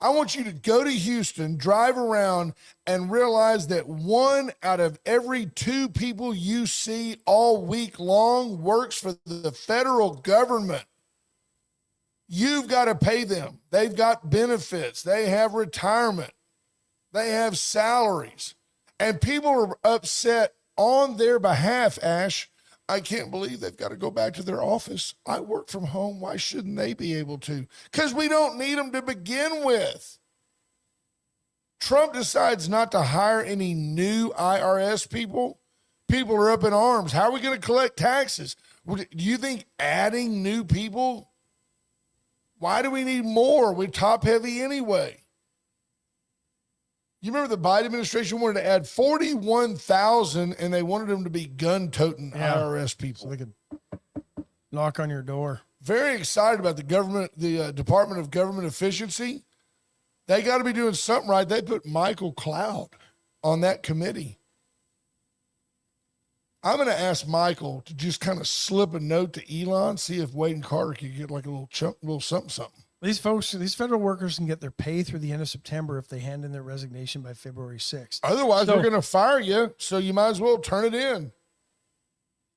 [SPEAKER 3] I want you to go to Houston, drive around, and realize that 1 out of every 2 people you see all week long works for the federal government. You've got to pay them. They've got benefits. They have retirement. They have salaries. And people are upset on their behalf, Ash. I can't believe they've got to go back to their office. I work from home. Why shouldn't they be able to? Because we don't need them to begin with. Trump decides not to hire any new IRS people. People are up in arms. How are we going to collect taxes? Do you think adding new people? Why do we need more? We're top heavy anyway. You remember the Biden administration wanted to add 41,000 and they wanted them to be gun-toting
[SPEAKER 2] Yeah.
[SPEAKER 3] IRS
[SPEAKER 2] So
[SPEAKER 3] people.
[SPEAKER 2] they could knock on your door.
[SPEAKER 3] Very excited about the government, the Department of Government Efficiency. They got to be doing something right. They put Michael Cloud on that committee. I'm going to ask Michael to just kind of slip a note to Elon, see if Wade and Carter can get like a little something.
[SPEAKER 2] These folks, these federal workers can get their pay through the end of September if they hand in their resignation by February 6th.
[SPEAKER 3] Otherwise,
[SPEAKER 2] So-
[SPEAKER 3] we're going to fire you, so you might as well turn it in.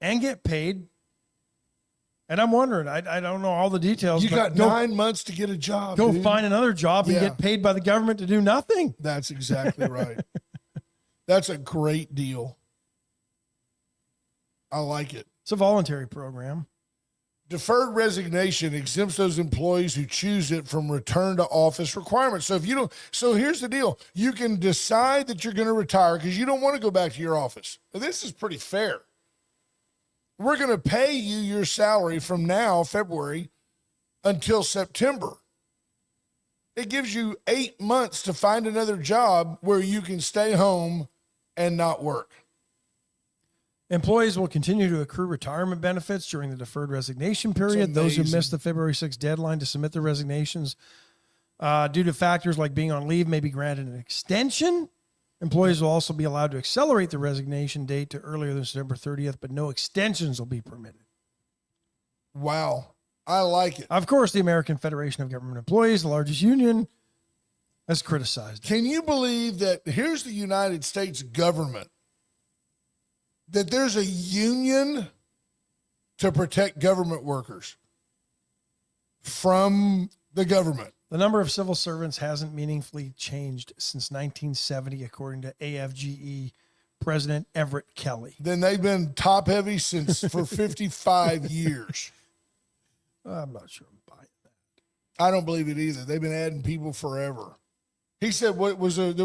[SPEAKER 2] And get paid. And I'm wondering, I don't know all the details.
[SPEAKER 3] You
[SPEAKER 2] but
[SPEAKER 3] got
[SPEAKER 2] go,
[SPEAKER 3] 9 months to get a job.
[SPEAKER 2] Go
[SPEAKER 3] dude.
[SPEAKER 2] find another job and
[SPEAKER 3] Yeah.
[SPEAKER 2] get paid by the government to do nothing.
[SPEAKER 3] That's exactly right. That's a great deal. I like it.
[SPEAKER 2] It's a voluntary program.
[SPEAKER 3] Deferred resignation exempts those employees who choose it from return to office requirements. So if you don't, so here's the deal. You can decide that you're going to retire because you don't want to go back to your office. Now, this is pretty fair. We're going to pay you your salary from now, February, until September. It gives you 8 months to find another job where you can stay home and not work.
[SPEAKER 2] Employees will continue to accrue retirement benefits during the deferred resignation period. Those who
[SPEAKER 3] amazing.
[SPEAKER 2] missed the February 6th deadline to submit their resignations due to factors like being on leave may be granted an extension. Employees will also be allowed to accelerate the resignation date to earlier than September 30th, but no extensions will be permitted.
[SPEAKER 3] Wow. I like it.
[SPEAKER 2] Of course, the American Federation of Government Employees, the largest union, has criticized it.
[SPEAKER 3] Can you believe that here's the United States government, that there's a union to protect government workers from the government?
[SPEAKER 2] The number of civil servants hasn't meaningfully changed since 1970, according to AFGE President Everett Kelly.
[SPEAKER 3] Then they've been top heavy since for 55 years.
[SPEAKER 2] I'm not sure I'm buying that.
[SPEAKER 3] I don't believe it either. They've been adding people forever. He said there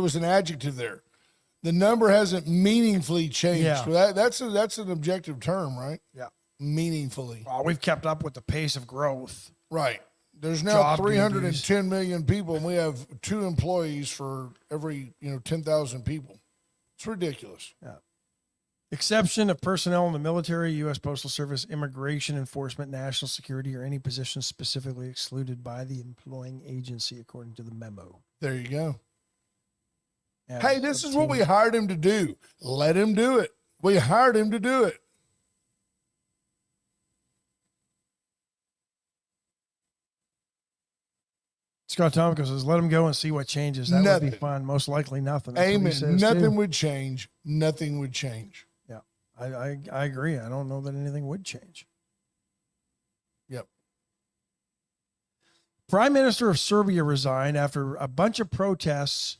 [SPEAKER 3] was an adjective there. The number hasn't meaningfully changed.
[SPEAKER 2] Yeah.
[SPEAKER 3] Well, that's an objective term, right?
[SPEAKER 2] Yeah.
[SPEAKER 3] Meaningfully.
[SPEAKER 2] Well, we've kept up with the pace of growth.
[SPEAKER 3] Right. There's now
[SPEAKER 2] Job
[SPEAKER 3] 310 million people, and we have 2 employees for every 10,000 people. It's ridiculous.
[SPEAKER 2] Yeah. Exception of personnel in the military, U.S. Postal Service, immigration enforcement, national security, or any position specifically excluded by the employing agency, according to the memo.
[SPEAKER 3] There you go.
[SPEAKER 2] And
[SPEAKER 3] Hey, this is what we hired him to do. Let him do it. We hired him to do it.
[SPEAKER 2] Scott Tomico says, let him go and see what changes. That would
[SPEAKER 3] Nothing.
[SPEAKER 2] be fun. Most likely nothing. That's what he
[SPEAKER 3] Amen.
[SPEAKER 2] says,
[SPEAKER 3] Nothing
[SPEAKER 2] too.
[SPEAKER 3] would change. Nothing would change.
[SPEAKER 2] Yeah, I agree. I don't know that anything would change.
[SPEAKER 3] Yep.
[SPEAKER 2] Prime Minister of Serbia resigned after a bunch of protests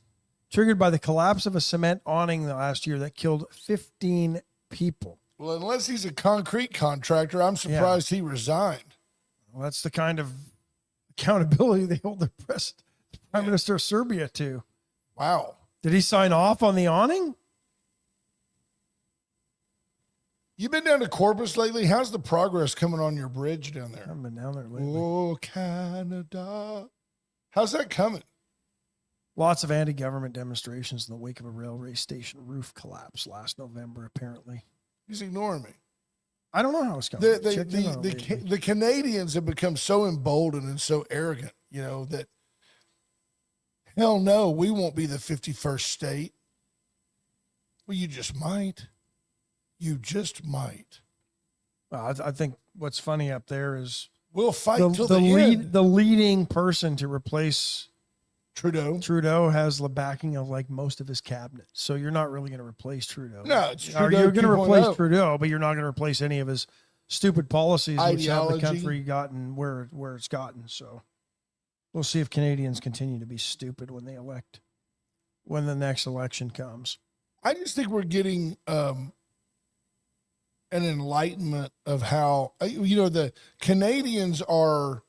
[SPEAKER 2] triggered by the collapse of a cement awning last year that killed 15 people.
[SPEAKER 3] Well, unless he's a concrete contractor, I'm surprised he resigned.
[SPEAKER 2] Well, that's the kind of accountability they hold their Prime Minister of Serbia to.
[SPEAKER 3] Wow.
[SPEAKER 2] Did he sign off on the awning?
[SPEAKER 3] You been down to Corpus lately? How's the progress coming on your bridge down
[SPEAKER 2] I
[SPEAKER 3] there?
[SPEAKER 2] haven't been down there lately.
[SPEAKER 3] Oh, Canada. How's that coming?
[SPEAKER 2] Lots of anti-government demonstrations in the wake of a railway station roof collapse last November, apparently.
[SPEAKER 3] He's ignoring me.
[SPEAKER 2] I don't know how it's going.
[SPEAKER 3] The Canadians have become so emboldened and so arrogant, that hell no, we won't be the 51st state. Well, you just might. You just might.
[SPEAKER 2] I think what's funny up there is
[SPEAKER 3] We'll fight till the end.
[SPEAKER 2] the leading person to replace
[SPEAKER 3] Trudeau.
[SPEAKER 2] has the backing of like most of his cabinet. So you're not really going to replace Trudeau.
[SPEAKER 3] No, it's
[SPEAKER 2] Or
[SPEAKER 3] Trudeau
[SPEAKER 2] you're going to replace
[SPEAKER 3] 2.0.
[SPEAKER 2] Trudeau, but you're not going to replace any of his stupid policies which have the
[SPEAKER 3] Ideology.
[SPEAKER 2] country gotten where it's gotten. So we'll see if Canadians continue to be stupid when the next election comes.
[SPEAKER 3] I just think we're getting an enlightenment of how, the Canadians are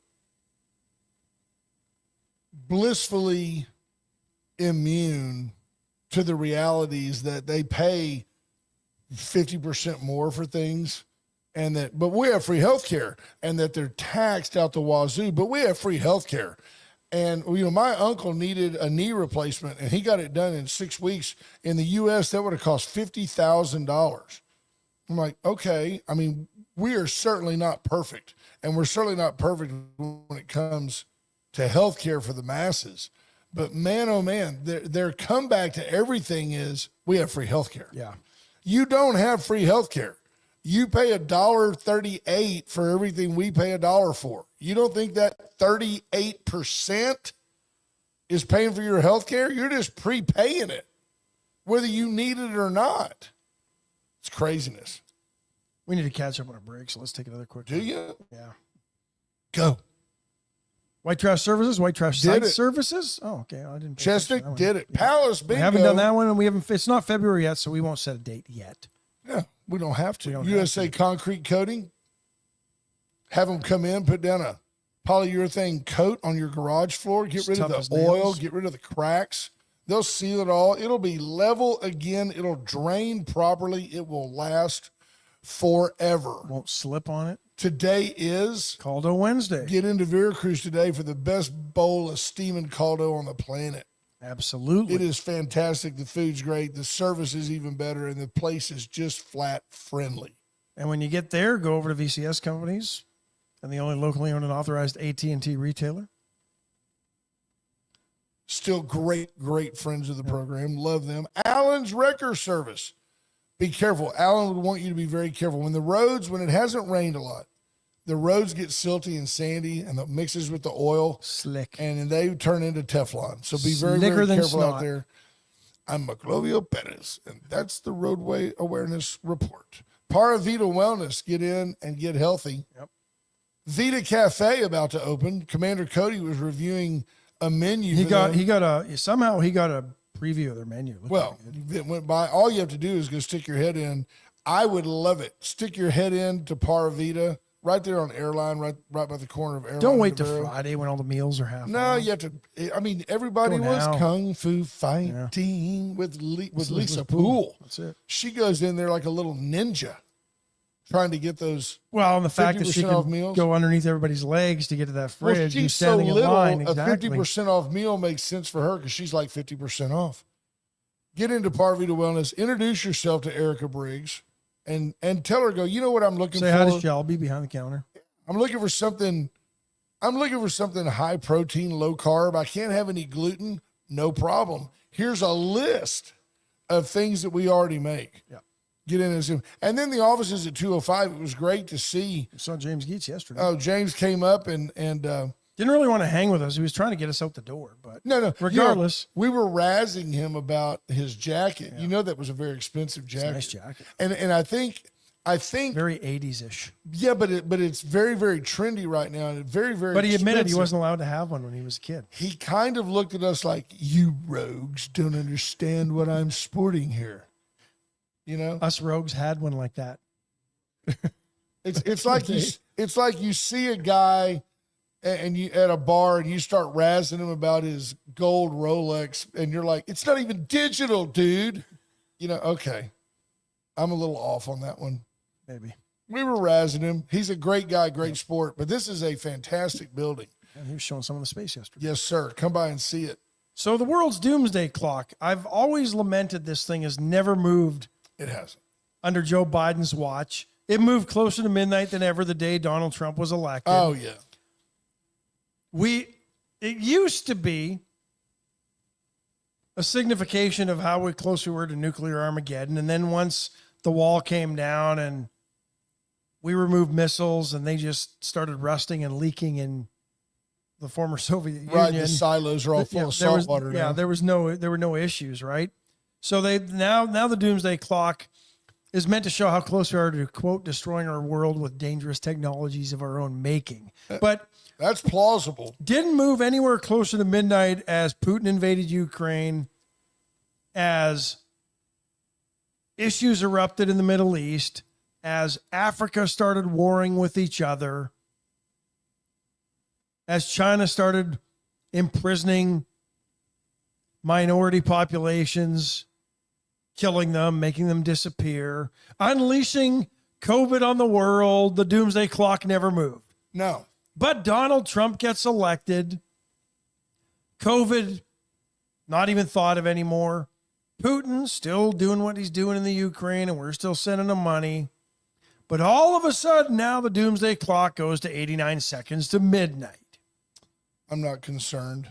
[SPEAKER 3] blissfully immune to the realities that they pay 50% more for things but we have free health care, and that they're taxed out the wazoo, but we have free health care. And, my uncle needed a knee replacement, and he got it done in 6 weeks. In the U.S., that would have cost $50,000. I'm like, okay. I mean, we are certainly not perfect, and we're certainly not perfect when it comes to health care for the masses. But man, oh man, their comeback to everything is we have free health care.
[SPEAKER 2] Yeah.
[SPEAKER 3] You don't have free health care. You pay $1.38 for everything we pay $1 for. You don't think that 38% is paying for your health care? You're just prepaying it, whether you need it or not. It's craziness.
[SPEAKER 2] We need to catch up on our break, so let's take another quick
[SPEAKER 3] Do
[SPEAKER 2] one.
[SPEAKER 3] you?
[SPEAKER 2] Yeah.
[SPEAKER 3] Go.
[SPEAKER 2] White Trash Services, White Trash
[SPEAKER 3] Did
[SPEAKER 2] Site
[SPEAKER 3] it.
[SPEAKER 2] Services. Oh, okay. I didn't. pay attention to that
[SPEAKER 3] Chestnut
[SPEAKER 2] one.
[SPEAKER 3] did it.
[SPEAKER 2] Yeah.
[SPEAKER 3] Palace Bingo.
[SPEAKER 2] We haven't done that one, and we haven't. It's not February yet, so we won't set a date yet.
[SPEAKER 3] Yeah, we don't have to.
[SPEAKER 2] We don't have
[SPEAKER 3] USA
[SPEAKER 2] to.
[SPEAKER 3] Concrete Coating. Have them come in, put down a polyurethane coat on your garage floor, get
[SPEAKER 2] It's
[SPEAKER 3] rid of
[SPEAKER 2] tough as
[SPEAKER 3] the oil,
[SPEAKER 2] nails.
[SPEAKER 3] get rid of the cracks. They'll seal it all. It'll be level again. It'll drain properly. It will last forever.
[SPEAKER 2] Won't slip on it.
[SPEAKER 3] Today is
[SPEAKER 2] Caldo Wednesday.
[SPEAKER 3] get into Veracruz today for the best bowl of steaming caldo on the planet.
[SPEAKER 2] Absolutely.
[SPEAKER 3] It is fantastic. The food's great. The service is even better, and the place is just flat friendly.
[SPEAKER 2] And when you get there, go over to VCS Companies and the only locally owned and authorized AT&T retailer.
[SPEAKER 3] Still great friends of the program. Love them. Allen's Wrecker Service. Be careful. Allen would want you to be very careful. When it hasn't rained a lot, the roads get silty and sandy, and it mixes with the oil.
[SPEAKER 2] Slick.
[SPEAKER 3] And then they turn into Teflon. So be very,
[SPEAKER 2] Slicker
[SPEAKER 3] very
[SPEAKER 2] than
[SPEAKER 3] careful
[SPEAKER 2] snot.
[SPEAKER 3] out there. I'm Maclovio Perez, and that's the Roadway Awareness Report. Para Vida Wellness, get in and get healthy.
[SPEAKER 2] Yep.
[SPEAKER 3] Vita Cafe about to open. Commander Cody was reviewing a menu.
[SPEAKER 2] He got a preview of their menu.
[SPEAKER 3] Well, it went by. All you have to do is go stick your head in. I would love it. Stick your head in to Para Vida, right there on Airline, right by the corner of Airline.
[SPEAKER 2] Don't wait till
[SPEAKER 3] Navarro.
[SPEAKER 2] Friday when all the meals are half.
[SPEAKER 3] No,
[SPEAKER 2] off.
[SPEAKER 3] you have to. I mean, everybody
[SPEAKER 2] Go
[SPEAKER 3] was
[SPEAKER 2] now.
[SPEAKER 3] kung fu fighting with Lisa Poole.
[SPEAKER 2] That's it.
[SPEAKER 3] She goes in there like a little ninja, trying to get those.
[SPEAKER 2] Well, and the fact that she
[SPEAKER 3] 50% off
[SPEAKER 2] can
[SPEAKER 3] meals?
[SPEAKER 2] go underneath everybody's legs to get to that
[SPEAKER 3] Well,
[SPEAKER 2] fridge,
[SPEAKER 3] she's
[SPEAKER 2] who's
[SPEAKER 3] so
[SPEAKER 2] standing in
[SPEAKER 3] little.
[SPEAKER 2] line.
[SPEAKER 3] A
[SPEAKER 2] Exactly.
[SPEAKER 3] 50% off meal makes sense for her because she's like 50% off. Get into Parvita Wellness. Introduce yourself to Erica Briggs, and tell her, you know what I'm looking
[SPEAKER 2] Say
[SPEAKER 3] for.
[SPEAKER 2] hi to Shelby behind the counter.
[SPEAKER 3] I'm looking for something high protein, low carb. I can't have any gluten. No problem. Here's a list of things that we already make.
[SPEAKER 2] Yeah.
[SPEAKER 3] Get in and see. And then the office is at 205. It was great to see.
[SPEAKER 2] I saw James Geets yesterday.
[SPEAKER 3] Oh, James came up and
[SPEAKER 2] Didn't really want to hang with us. He was trying to get us out the door, but
[SPEAKER 3] no.
[SPEAKER 2] regardless,
[SPEAKER 3] we were razzing him about his jacket. Yeah. You know, that was a very expensive jacket.
[SPEAKER 2] it's a nice jacket.
[SPEAKER 3] And I think
[SPEAKER 2] very 80s-ish.
[SPEAKER 3] Yeah, but it's very, very trendy right now, and very, very.
[SPEAKER 2] But he admitted he
[SPEAKER 3] expensive.
[SPEAKER 2] wasn't allowed to have one when he was a kid.
[SPEAKER 3] He kind of looked at us like, "You rogues don't understand what I'm sporting here." You know,
[SPEAKER 2] Us rogues had one like that.
[SPEAKER 3] it's like you see a guy and you at a bar and you start razzing him about his gold Rolex, and you're like, "It's not even digital, dude." You know, okay, I'm a little off on that one.
[SPEAKER 2] Maybe.
[SPEAKER 3] We were razzing him. He's a great guy, great sport, but this is a fantastic building.
[SPEAKER 2] And he was showing some of the space yesterday.
[SPEAKER 3] Yes, sir. Come by and see it.
[SPEAKER 2] So the world's doomsday clock. I've always lamented this thing has never moved
[SPEAKER 3] It hasn't.
[SPEAKER 2] under Joe Biden's watch. It moved closer to midnight than ever the day Donald Trump was elected.
[SPEAKER 3] Oh, yeah.
[SPEAKER 2] It used to be a signification of how close we were to nuclear Armageddon. And then once the wall came down and we removed missiles and they just started rusting and leaking in the former Soviet Union.
[SPEAKER 3] Right, the silos are all full of salt water now.
[SPEAKER 2] Yeah, there were no issues, right? So they now the doomsday clock is meant to show how close we are to, quote, destroying our world with dangerous technologies of our own making. But
[SPEAKER 3] That's plausible.
[SPEAKER 2] didn't move anywhere closer to midnight as Putin invaded Ukraine, as issues erupted in the Middle East, as Africa started warring with each other, as China started imprisoning minority populations, killing them, making them disappear, unleashing COVID on the world. The doomsday clock never moved.
[SPEAKER 3] No.
[SPEAKER 2] But Donald Trump gets elected. COVID, not even thought of anymore. Putin still doing what he's doing in the Ukraine, and we're still sending him money. But all of a sudden, now the doomsday clock goes to 89 seconds to midnight.
[SPEAKER 3] I'm not concerned.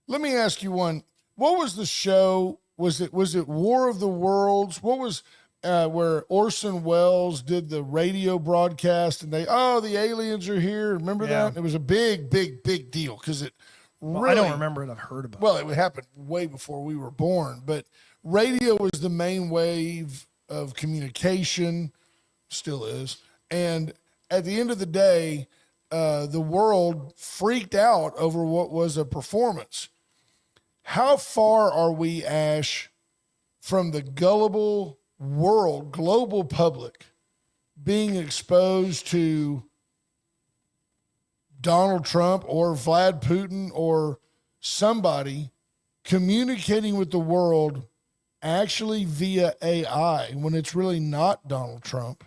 [SPEAKER 3] Let me ask you one. What was the show? Was it War of the Worlds? What was where Orson Welles did the radio broadcast and the aliens are here? Remember that? It was a big deal because it really.
[SPEAKER 2] I don't remember it. I've heard about it.
[SPEAKER 3] Well, it happened way before we were born, but radio was the main wave of communication, still is. And at the end of the day, the world freaked out over what was a performance. How far are we, Ash, from the gullible world, global public, being exposed to Donald Trump or Vlad Putin or somebody communicating with the world actually via AI when it's really not Donald Trump?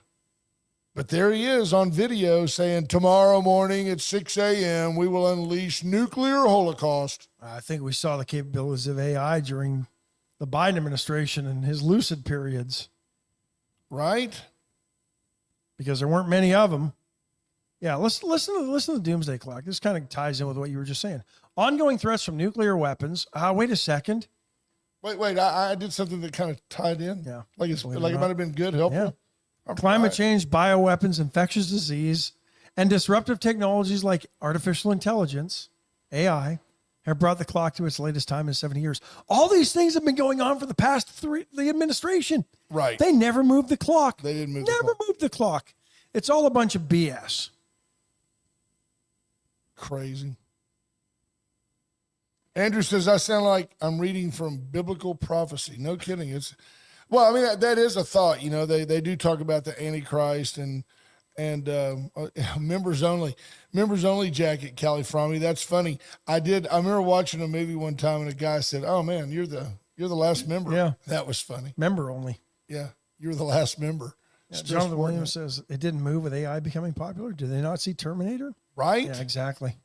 [SPEAKER 3] But there he is on video saying, tomorrow morning at 6 a.m., we will unleash nuclear holocaust.
[SPEAKER 2] I think we saw the capabilities of AI during the Biden administration and his lucid periods,
[SPEAKER 3] Right?
[SPEAKER 2] because there weren't many of them. Yeah, listen to the doomsday clock. This kind of ties in with what you were just saying. Ongoing threats from nuclear weapons. Wait a second.
[SPEAKER 3] Wait, I did something that kind of tied in.
[SPEAKER 2] Yeah.
[SPEAKER 3] Like it
[SPEAKER 2] Believe it or
[SPEAKER 3] might
[SPEAKER 2] not.
[SPEAKER 3] have been good, helpful.
[SPEAKER 2] Yeah.
[SPEAKER 3] All
[SPEAKER 2] Climate
[SPEAKER 3] right.
[SPEAKER 2] change, bioweapons, infectious disease, and disruptive technologies like artificial intelligence, AI, have brought the clock to its latest time in 70 years. All these things have been going on for the past the administration.
[SPEAKER 3] Right.
[SPEAKER 2] They never moved the clock.
[SPEAKER 3] They didn't move the
[SPEAKER 2] Never
[SPEAKER 3] clock.
[SPEAKER 2] moved the clock. It's all a bunch of BS.
[SPEAKER 3] Crazy. Andrew says, I sound like I'm reading from biblical prophecy. No kidding. Well, I mean, that is a thought. You know, they do talk about the Antichrist and members only jacket, Callie Frommy. That's funny. I remember watching a movie one time and a guy said, oh man, you're the last member.
[SPEAKER 2] Yeah.
[SPEAKER 3] That was funny.
[SPEAKER 2] Member only.
[SPEAKER 3] Yeah. You're the last member.
[SPEAKER 2] Yeah,
[SPEAKER 3] Still
[SPEAKER 2] Jonathan
[SPEAKER 3] sporting
[SPEAKER 2] Williams
[SPEAKER 3] it.
[SPEAKER 2] says it didn't move with AI becoming popular. Did they not see Terminator?
[SPEAKER 3] Right?
[SPEAKER 2] Yeah, exactly.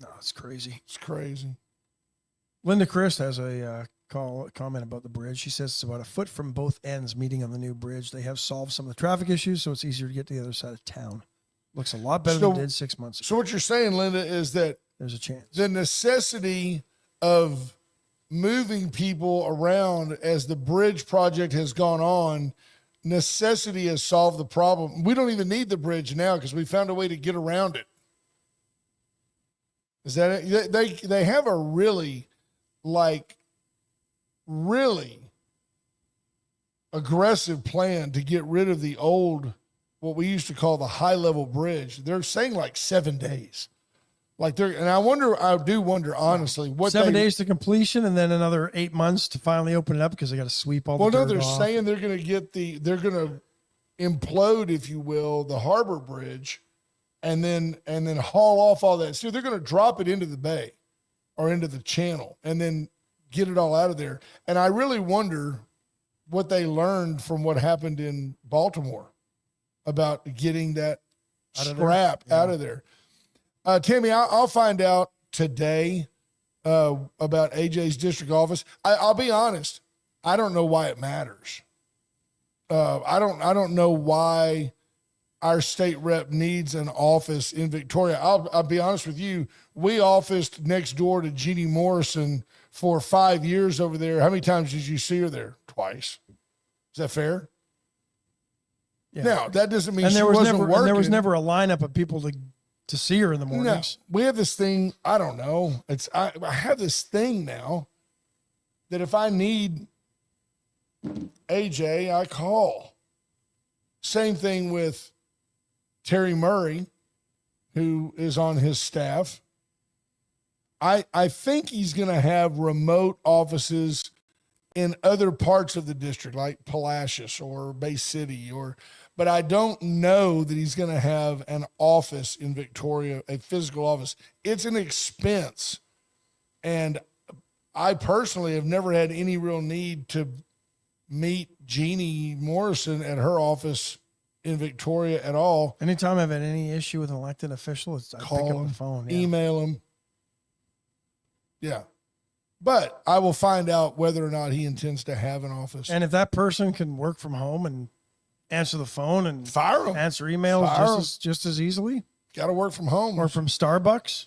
[SPEAKER 2] No, it's crazy.
[SPEAKER 3] It's crazy.
[SPEAKER 2] Linda Christ has a comment about the bridge. She says it's about a foot from both ends meeting on the new bridge. They have solved some of the traffic issues, so it's easier to get to the other side of town. Looks a lot better than it did 6 months ago.
[SPEAKER 3] So what you're saying, Linda, is that
[SPEAKER 2] There's a chance.
[SPEAKER 3] the necessity of moving people around as the bridge project has gone on, necessity has solved the problem. We don't even need the bridge now because we found a way to get around it. Is that it? They have a really aggressive plan to get rid of the old, what we used to call the high level bridge. They're saying like 7 days. I do wonder honestly what
[SPEAKER 2] 7 days to completion and then another 8 months to finally open it up because they got to sweep all the dirt
[SPEAKER 3] they're
[SPEAKER 2] off.
[SPEAKER 3] saying they're going to implode, if you will, the harbor bridge and then haul off all that. So they're going to drop it into the bay or into the channel and then get it all out of there. And I really wonder what they learned from what happened in Baltimore about getting that
[SPEAKER 2] Out of there?
[SPEAKER 3] scrap out of there. Tammy, I'll find out today about AJ's district office. I'll be honest. I don't know why it matters. I don't know why our state rep needs an office in Victoria. I'll be honest with you. We officed next door to Jeannie Morrison for 5 years over there. How many times did you see her there? Twice. Is that fair?
[SPEAKER 2] Yeah.
[SPEAKER 3] Now, that doesn't mean
[SPEAKER 2] and
[SPEAKER 3] she
[SPEAKER 2] there was
[SPEAKER 3] wasn't
[SPEAKER 2] never
[SPEAKER 3] working.
[SPEAKER 2] and there was never a lineup of people to see her in the
[SPEAKER 3] No,
[SPEAKER 2] mornings.
[SPEAKER 3] we have this thing. I don't know. I have this thing now that if I need AJ, I call. Same thing with Terry Murray, who is on his staff. I think he's going to have remote offices in other parts of the district, like Palacios or Bay City, but I don't know that he's going to have an office in Victoria, a physical office. It's an expense. And I personally have never had any real need to meet Jeannie Morrison at her office in Victoria at all.
[SPEAKER 2] Anytime I've had any issue with an elected official, I pick
[SPEAKER 3] Call
[SPEAKER 2] up
[SPEAKER 3] him,
[SPEAKER 2] the phone. Yeah.
[SPEAKER 3] email him. Yeah. But I will find out whether or not he intends to have an office.
[SPEAKER 2] And if that person can work from home and answer the phone and
[SPEAKER 3] Fire him.
[SPEAKER 2] answer emails
[SPEAKER 3] Fire 'em.
[SPEAKER 2] just as easily,
[SPEAKER 3] Got to work from home.
[SPEAKER 2] or from Starbucks,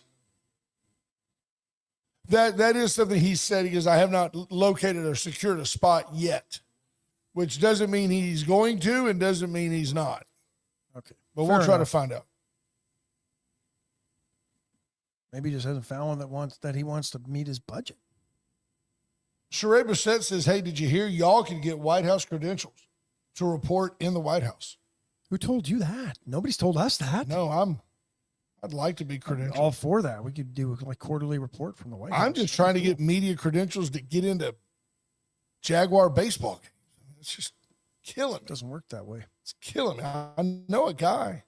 [SPEAKER 3] That is something he said. He goes, I have not located or secured a spot yet, which doesn't mean he's going to and doesn't mean he's not.
[SPEAKER 2] okay.
[SPEAKER 3] But
[SPEAKER 2] Fair
[SPEAKER 3] we'll try to
[SPEAKER 2] enough.
[SPEAKER 3] find out.
[SPEAKER 2] Maybe he just hasn't found one that he wants to meet his budget.
[SPEAKER 3] Sheree Bissett says, hey, did you hear y'all can get White House credentials to report in the White House?
[SPEAKER 2] Who told you that? Nobody's told us that.
[SPEAKER 3] No, I'd like to be credentialed.
[SPEAKER 2] All for that. We could do a quarterly report from the White House.
[SPEAKER 3] I'm just trying to get media credentials to get into Jaguar baseball games. It's just killing me.
[SPEAKER 2] It doesn't work that way.
[SPEAKER 3] It's killing me. I know a guy.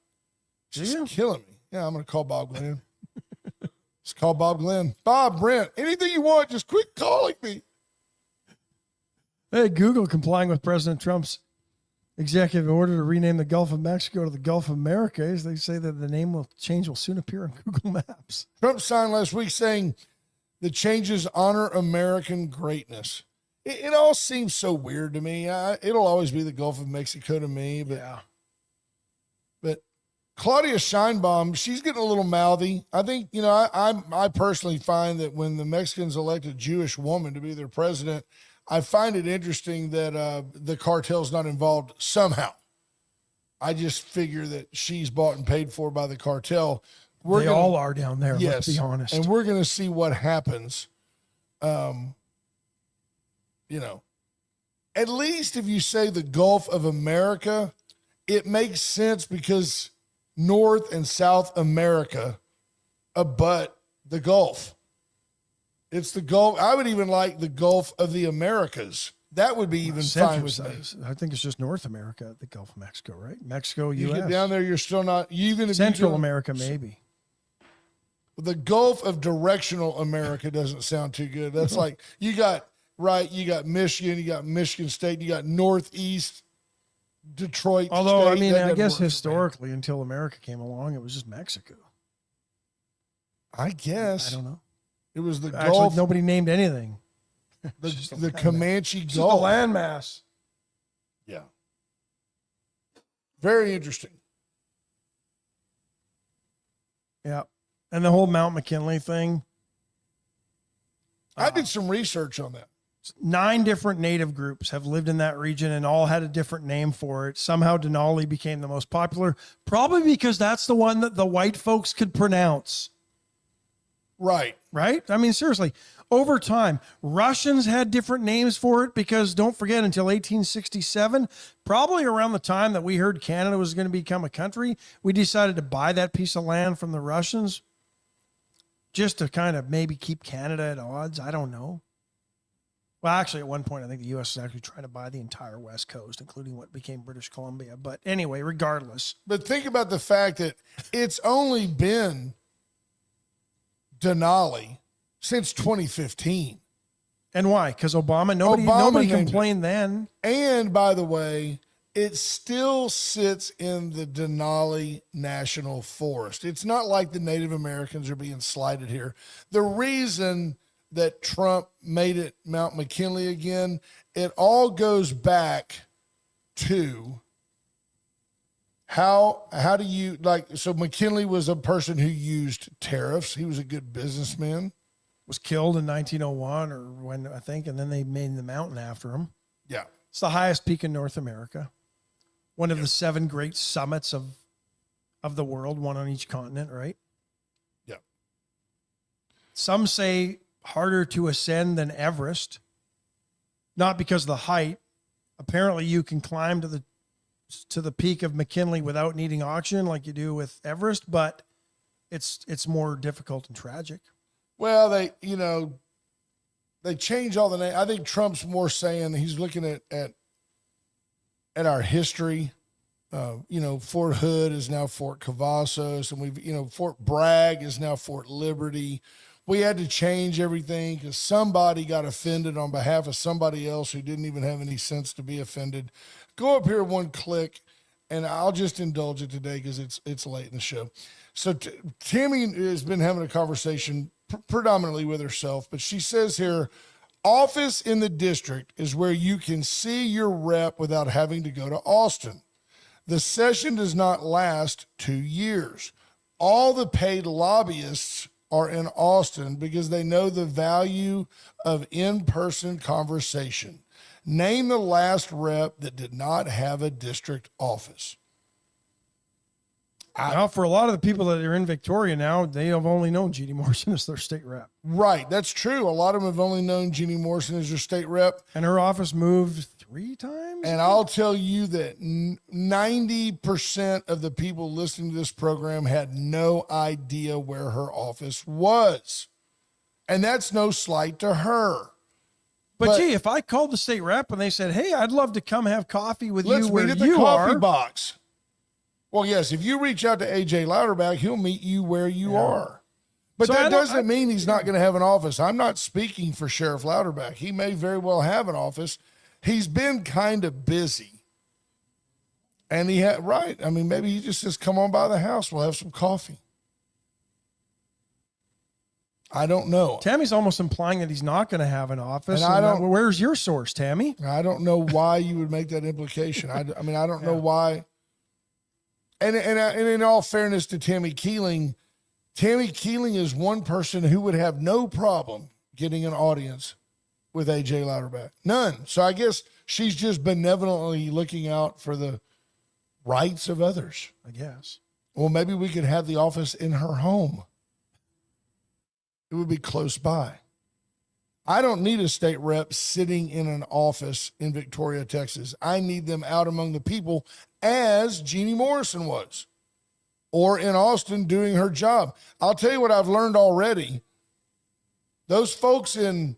[SPEAKER 3] It's
[SPEAKER 2] Do
[SPEAKER 3] just
[SPEAKER 2] you?
[SPEAKER 3] killing me. Yeah, I'm going to call Bob Glenn. Just call Bob Glenn. Bob, Brent, anything you want, just quit calling me.
[SPEAKER 2] Hey, Google complying with President Trump's Executive order to rename the Gulf of Mexico to the Gulf of America, as they say that the name will soon appear on Google Maps.
[SPEAKER 3] Trump signed last week saying the changes honor American greatness. It all seems so weird to me. It'll always be the Gulf of Mexico to me, but Claudia Sheinbaum, she's getting a little mouthy. I think, I personally find that when the Mexicans elect a Jewish woman to be their president, I find it interesting that the cartel's not involved somehow. I just figure that she's bought and paid for by the cartel.
[SPEAKER 2] They all are down there,
[SPEAKER 3] yes,
[SPEAKER 2] let's be honest.
[SPEAKER 3] And we're going to see what happens. At least if you say the Gulf of America, it makes sense because North and South America abut the Gulf. It's the Gulf. I would even like the Gulf of the Americas. That would be even fine with me.
[SPEAKER 2] I think it's just North America, the Gulf of Mexico, right? Mexico,
[SPEAKER 3] You
[SPEAKER 2] U.S.
[SPEAKER 3] get down there, you're still not, even if
[SPEAKER 2] Central America, maybe.
[SPEAKER 3] The Gulf of directional America doesn't sound too good. That's like, you got Michigan, you got Michigan State, you got Northeast Detroit.
[SPEAKER 2] Although,
[SPEAKER 3] State.
[SPEAKER 2] I mean,
[SPEAKER 3] That
[SPEAKER 2] I
[SPEAKER 3] doesn't
[SPEAKER 2] guess
[SPEAKER 3] work for me.
[SPEAKER 2] historically, until America came along, it was just Mexico.
[SPEAKER 3] I guess.
[SPEAKER 2] I don't know.
[SPEAKER 3] It was the
[SPEAKER 2] Actually,
[SPEAKER 3] Gulf,
[SPEAKER 2] nobody named anything.
[SPEAKER 3] the Comanche
[SPEAKER 2] Just the
[SPEAKER 3] Gulf.
[SPEAKER 2] landmass.
[SPEAKER 3] Yeah. Very interesting.
[SPEAKER 2] Yeah. And the whole Mount McKinley thing.
[SPEAKER 3] I did some research on that.
[SPEAKER 2] 9 different native groups have lived in that region and all had a different name for it. Somehow Denali became the most popular, probably because that's the one that the white folks could pronounce.
[SPEAKER 3] Right.
[SPEAKER 2] Right? I mean, seriously, over time, Russians had different names for it because don't forget, until 1867, probably around the time that we heard Canada was going to become a country, we decided to buy that piece of land from the Russians just to kind of maybe keep Canada at odds. I don't know. Well, actually, at one point, I think the U.S. was actually trying to buy the entire West Coast, including what became British Columbia. But anyway, regardless.
[SPEAKER 3] But think about the fact that it's only been Denali since 2015.
[SPEAKER 2] And why? Because Obama, nobody
[SPEAKER 3] named it.
[SPEAKER 2] complained then.
[SPEAKER 3] And by the way, it still sits in the Denali National Forest. It's not like the Native Americans are being slighted here. The reason that Trump made it Mount McKinley again, it all goes back to how do you, so McKinley was a person who used tariffs. He was a good businessman.
[SPEAKER 2] Was killed in 1901 or when, I think, and then they made the mountain after him.
[SPEAKER 3] Yeah.
[SPEAKER 2] It's the highest peak in North America. One of the 7 great summits of the world, one on each continent, right?
[SPEAKER 3] Yeah.
[SPEAKER 2] Some say harder to ascend than Everest, not because of the height. Apparently you can climb to the peak of McKinley without needing oxygen like you do with Everest, but it's more difficult and tragic.
[SPEAKER 3] Well, they change all the names. I think Trump's more saying he's looking at our history. Fort Hood is now Fort Cavazos, and Fort Bragg is now Fort Liberty. We had to change everything because somebody got offended on behalf of somebody else who didn't even have any sense to be offended. Go up here one click, and I'll just indulge it today because it's late in the show. So Tammy has been having a conversation predominantly with herself, but she says here, office in the district is where you can see your rep without having to go to Austin. The session does not last 2 years. All the paid lobbyists are in Austin because they know the value of in-person conversation. Name the last rep that did not have a district office.
[SPEAKER 2] Now, for a lot of the people that are in Victoria now, they have only known G.D. Morrison as their state rep.
[SPEAKER 3] Right, that's true. A lot of them have only known Jeannie Morrison as their state rep.
[SPEAKER 2] And her office moved 3 times?
[SPEAKER 3] And I'll tell you that 90% of the people listening to this program had no idea where her office was. And that's no slight to her.
[SPEAKER 2] But gee, if I called the state rep and they said, hey, I'd love to come have coffee with you where
[SPEAKER 3] meet at the
[SPEAKER 2] you
[SPEAKER 3] coffee
[SPEAKER 2] are.
[SPEAKER 3] box. Well, yes, if you reach out to AJ Louderback, he'll meet you where you are. But
[SPEAKER 2] So
[SPEAKER 3] that doesn't mean he's not going to have an office. I'm not speaking for Sheriff Louderback. He may very well have an office. He's been kind of busy. And he had, right. I mean, maybe he just says, come on by the house. We'll have some coffee. I don't know.
[SPEAKER 2] Tammy's almost implying that he's not going to have an office.
[SPEAKER 3] And I don't-
[SPEAKER 2] Where's your source, Tammy?
[SPEAKER 3] I don't know why you would make that implication. I mean, I don't know why. And in all fairness to Tammy Keeling is one person who would have no problem getting an audience with AJ Louderback. None. So I guess she's just benevolently looking out for the rights of others.
[SPEAKER 2] I guess.
[SPEAKER 3] Well, maybe we could have the office in her home. It would be close by. I don't need a state rep sitting in an office in Victoria, Texas. I need them out among the people as Jeannie Morrison was, or in Austin doing her job. I'll tell you what I've learned already. Those folks in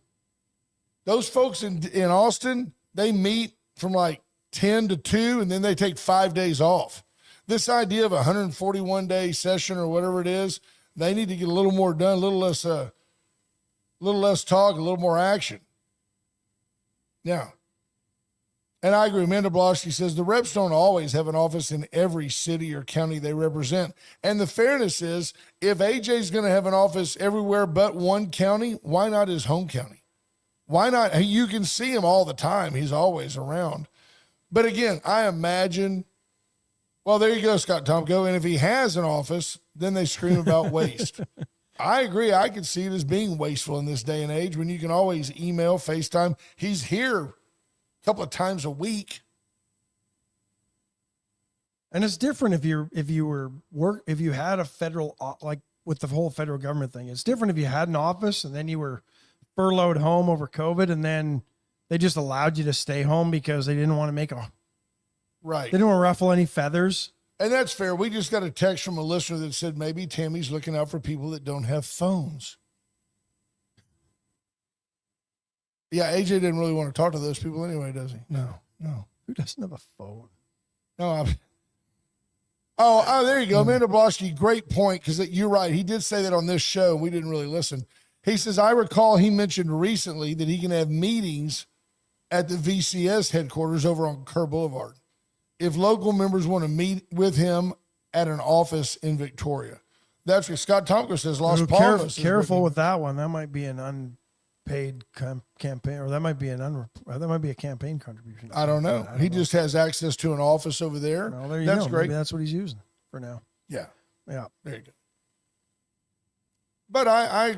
[SPEAKER 3] Austin, they meet from like 10 to 2, and then they take 5 days off. This idea of a 141-day session or whatever it is, they need to get a little more done, a little less talk, a little more action. Yeah. And I agree. Amanda Blosky says the reps don't always have an office in every city or county they represent. And the fairness is, if AJ's going to have an office everywhere but one county, why not his home county? Why not? You can see him all the time. He's always around. But again, I imagine, well, there you go, Scott Tomko. And if he has an office, then they scream about waste. I agree. I could see it as being wasteful in this day and age when you can always email, FaceTime. He's here a couple of times a week.
[SPEAKER 2] And it's different if you had a federal, like with the whole federal government thing. It's different if you had an office and then you were furloughed home over COVID, and then they just allowed you to stay home because they didn't want to
[SPEAKER 3] Right.
[SPEAKER 2] They didn't want to ruffle any feathers.
[SPEAKER 3] And that's fair. We just got a text from a listener that said maybe Tammy's looking out for people that don't have phones. Yeah, AJ didn't really want to talk to those people anyway, does he? No.
[SPEAKER 2] Who doesn't have a phone?
[SPEAKER 3] No. Oh, there you go. Amanda Blosky, great point, because you're right. He did say that on this show. We didn't really listen. He says, I recall he mentioned recently that he can have meetings at the VCS headquarters over on Kerr Boulevard if local members want to meet with him at an office in Victoria. That's what Scott Tomko says. Las Palmas.
[SPEAKER 2] Careful with that one. That might be an unpaid campaign, or that might be a campaign contribution.
[SPEAKER 3] I don't know. He just has access to an office over there.
[SPEAKER 2] Well, there you
[SPEAKER 3] That's
[SPEAKER 2] go.
[SPEAKER 3] great.
[SPEAKER 2] Maybe that's what he's using for now.
[SPEAKER 3] Yeah.
[SPEAKER 2] Yeah.
[SPEAKER 3] There you go. But I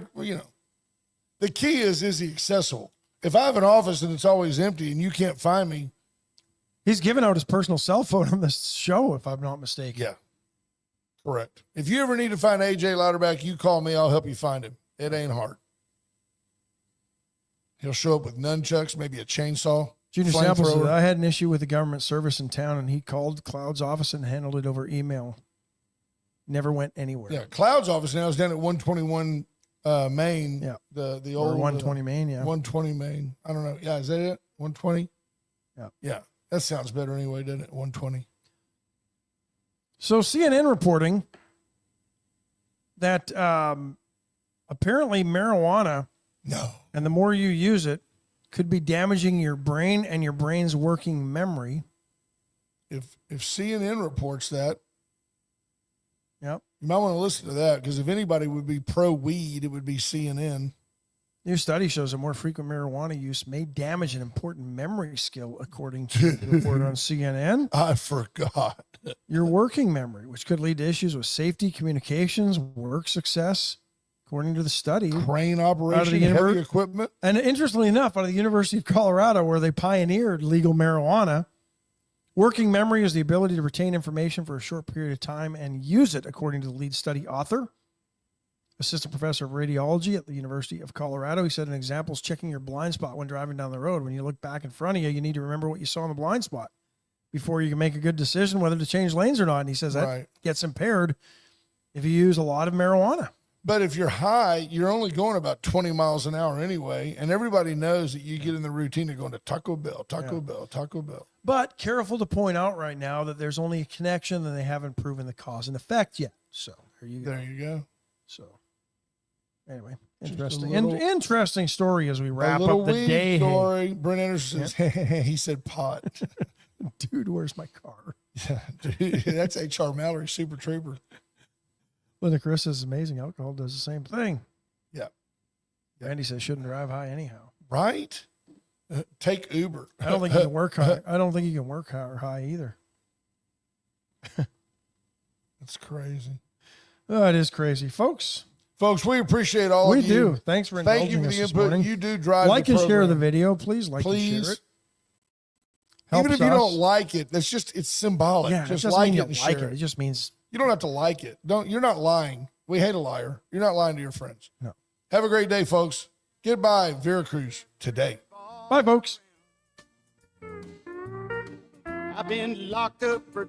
[SPEAKER 3] the key is he accessible? If I have an office and it's always empty and you can't find me.
[SPEAKER 2] He's given out his personal cell phone on this show, if I'm not mistaken.
[SPEAKER 3] Yeah. Correct. If you ever need to find AJ Louderback, you call me. I'll help you find him. It ain't hard. He'll show up with nunchucks, maybe a chainsaw.
[SPEAKER 2] Junior Samples said,
[SPEAKER 3] flamethrower.
[SPEAKER 2] I had an issue with a government service in town, and he called Cloud's office and handled it over email. Never went anywhere.
[SPEAKER 3] Yeah, Cloud's office now is down at 121 Main.
[SPEAKER 2] Yeah.
[SPEAKER 3] The
[SPEAKER 2] Or
[SPEAKER 3] old
[SPEAKER 2] 120 Main, yeah.
[SPEAKER 3] 120 Main. I don't know. Yeah, is that it? 120?
[SPEAKER 2] Yeah.
[SPEAKER 3] Yeah. That sounds better anyway, doesn't it? 120.
[SPEAKER 2] So CNN reporting that apparently marijuana,
[SPEAKER 3] No.
[SPEAKER 2] and the more you use it, could be damaging your brain and your brain's working memory.
[SPEAKER 3] If CNN reports that,
[SPEAKER 2] Yep.
[SPEAKER 3] you might want to listen to that, because if anybody would be pro-weed, it would be CNN.
[SPEAKER 2] New study shows that more frequent marijuana use may damage an important memory skill, according to the report on CNN.
[SPEAKER 3] I forgot.
[SPEAKER 2] Your working memory, which could lead to issues with safety, communications, work success, according to the study.
[SPEAKER 3] Crane operation,
[SPEAKER 2] Univer-
[SPEAKER 3] heavy equipment.
[SPEAKER 2] And interestingly enough, out of the University of Colorado, where they pioneered legal marijuana, working memory is the ability to retain information for a short period of time and use it, according to the lead study author, assistant professor of radiology at the University of Colorado. He said an example is checking your blind spot when driving down the road. When you look back in front of you, you need to remember what you saw in the blind spot before you can make a good decision whether to change lanes or not. And he says that
[SPEAKER 3] Right.
[SPEAKER 2] gets impaired if you use a lot of marijuana.
[SPEAKER 3] But if you're high, you're only going about 20 miles an hour anyway. And everybody knows that you get in the routine of going to Taco Bell, Taco Bell, Taco Bell.
[SPEAKER 2] But careful to point out right now that there's only a connection and they haven't proven the cause and effect yet. So there you go.
[SPEAKER 3] There you go.
[SPEAKER 2] So anyway,
[SPEAKER 3] Just a
[SPEAKER 2] interesting.
[SPEAKER 3] little-
[SPEAKER 2] Interesting story as we
[SPEAKER 3] A
[SPEAKER 2] wrap
[SPEAKER 3] little
[SPEAKER 2] up the
[SPEAKER 3] weed
[SPEAKER 2] day.
[SPEAKER 3] story. Brent Anderson says, he said pot.
[SPEAKER 2] Dude, where's my car?
[SPEAKER 3] Yeah, dude, that's H.R. Mallory, Super Trooper.
[SPEAKER 2] Linda Chris says amazing alcohol does the same thing.
[SPEAKER 3] Yeah.
[SPEAKER 2] Randy says shouldn't drive high anyhow.
[SPEAKER 3] Right? Take Uber.
[SPEAKER 2] I don't think you can work high. I don't think you can work high either.
[SPEAKER 3] That's crazy.
[SPEAKER 2] Oh, it is crazy, folks.
[SPEAKER 3] Folks, we appreciate all
[SPEAKER 2] We
[SPEAKER 3] of you.
[SPEAKER 2] do. Thanks for
[SPEAKER 3] Thank you
[SPEAKER 2] indulging
[SPEAKER 3] for
[SPEAKER 2] us
[SPEAKER 3] the
[SPEAKER 2] this
[SPEAKER 3] input.
[SPEAKER 2] morning.
[SPEAKER 3] You do drive
[SPEAKER 2] Like
[SPEAKER 3] the
[SPEAKER 2] and share
[SPEAKER 3] program.
[SPEAKER 2] the video, please. Like and
[SPEAKER 3] Please.
[SPEAKER 2] share it.
[SPEAKER 3] Even
[SPEAKER 2] Helps
[SPEAKER 3] if you
[SPEAKER 2] us.
[SPEAKER 3] don't like it, it's symbolic.
[SPEAKER 2] Yeah,
[SPEAKER 3] just
[SPEAKER 2] it doesn't
[SPEAKER 3] like
[SPEAKER 2] mean
[SPEAKER 3] it
[SPEAKER 2] you
[SPEAKER 3] and
[SPEAKER 2] like
[SPEAKER 3] share
[SPEAKER 2] it.
[SPEAKER 3] it.
[SPEAKER 2] It just means
[SPEAKER 3] You don't have to like it. You're not lying. We hate a liar. You're not lying to your friends.
[SPEAKER 2] No.
[SPEAKER 3] Have a great day, folks. Get by Veracruz today.
[SPEAKER 2] bye, folks.
[SPEAKER 1] I've been locked up for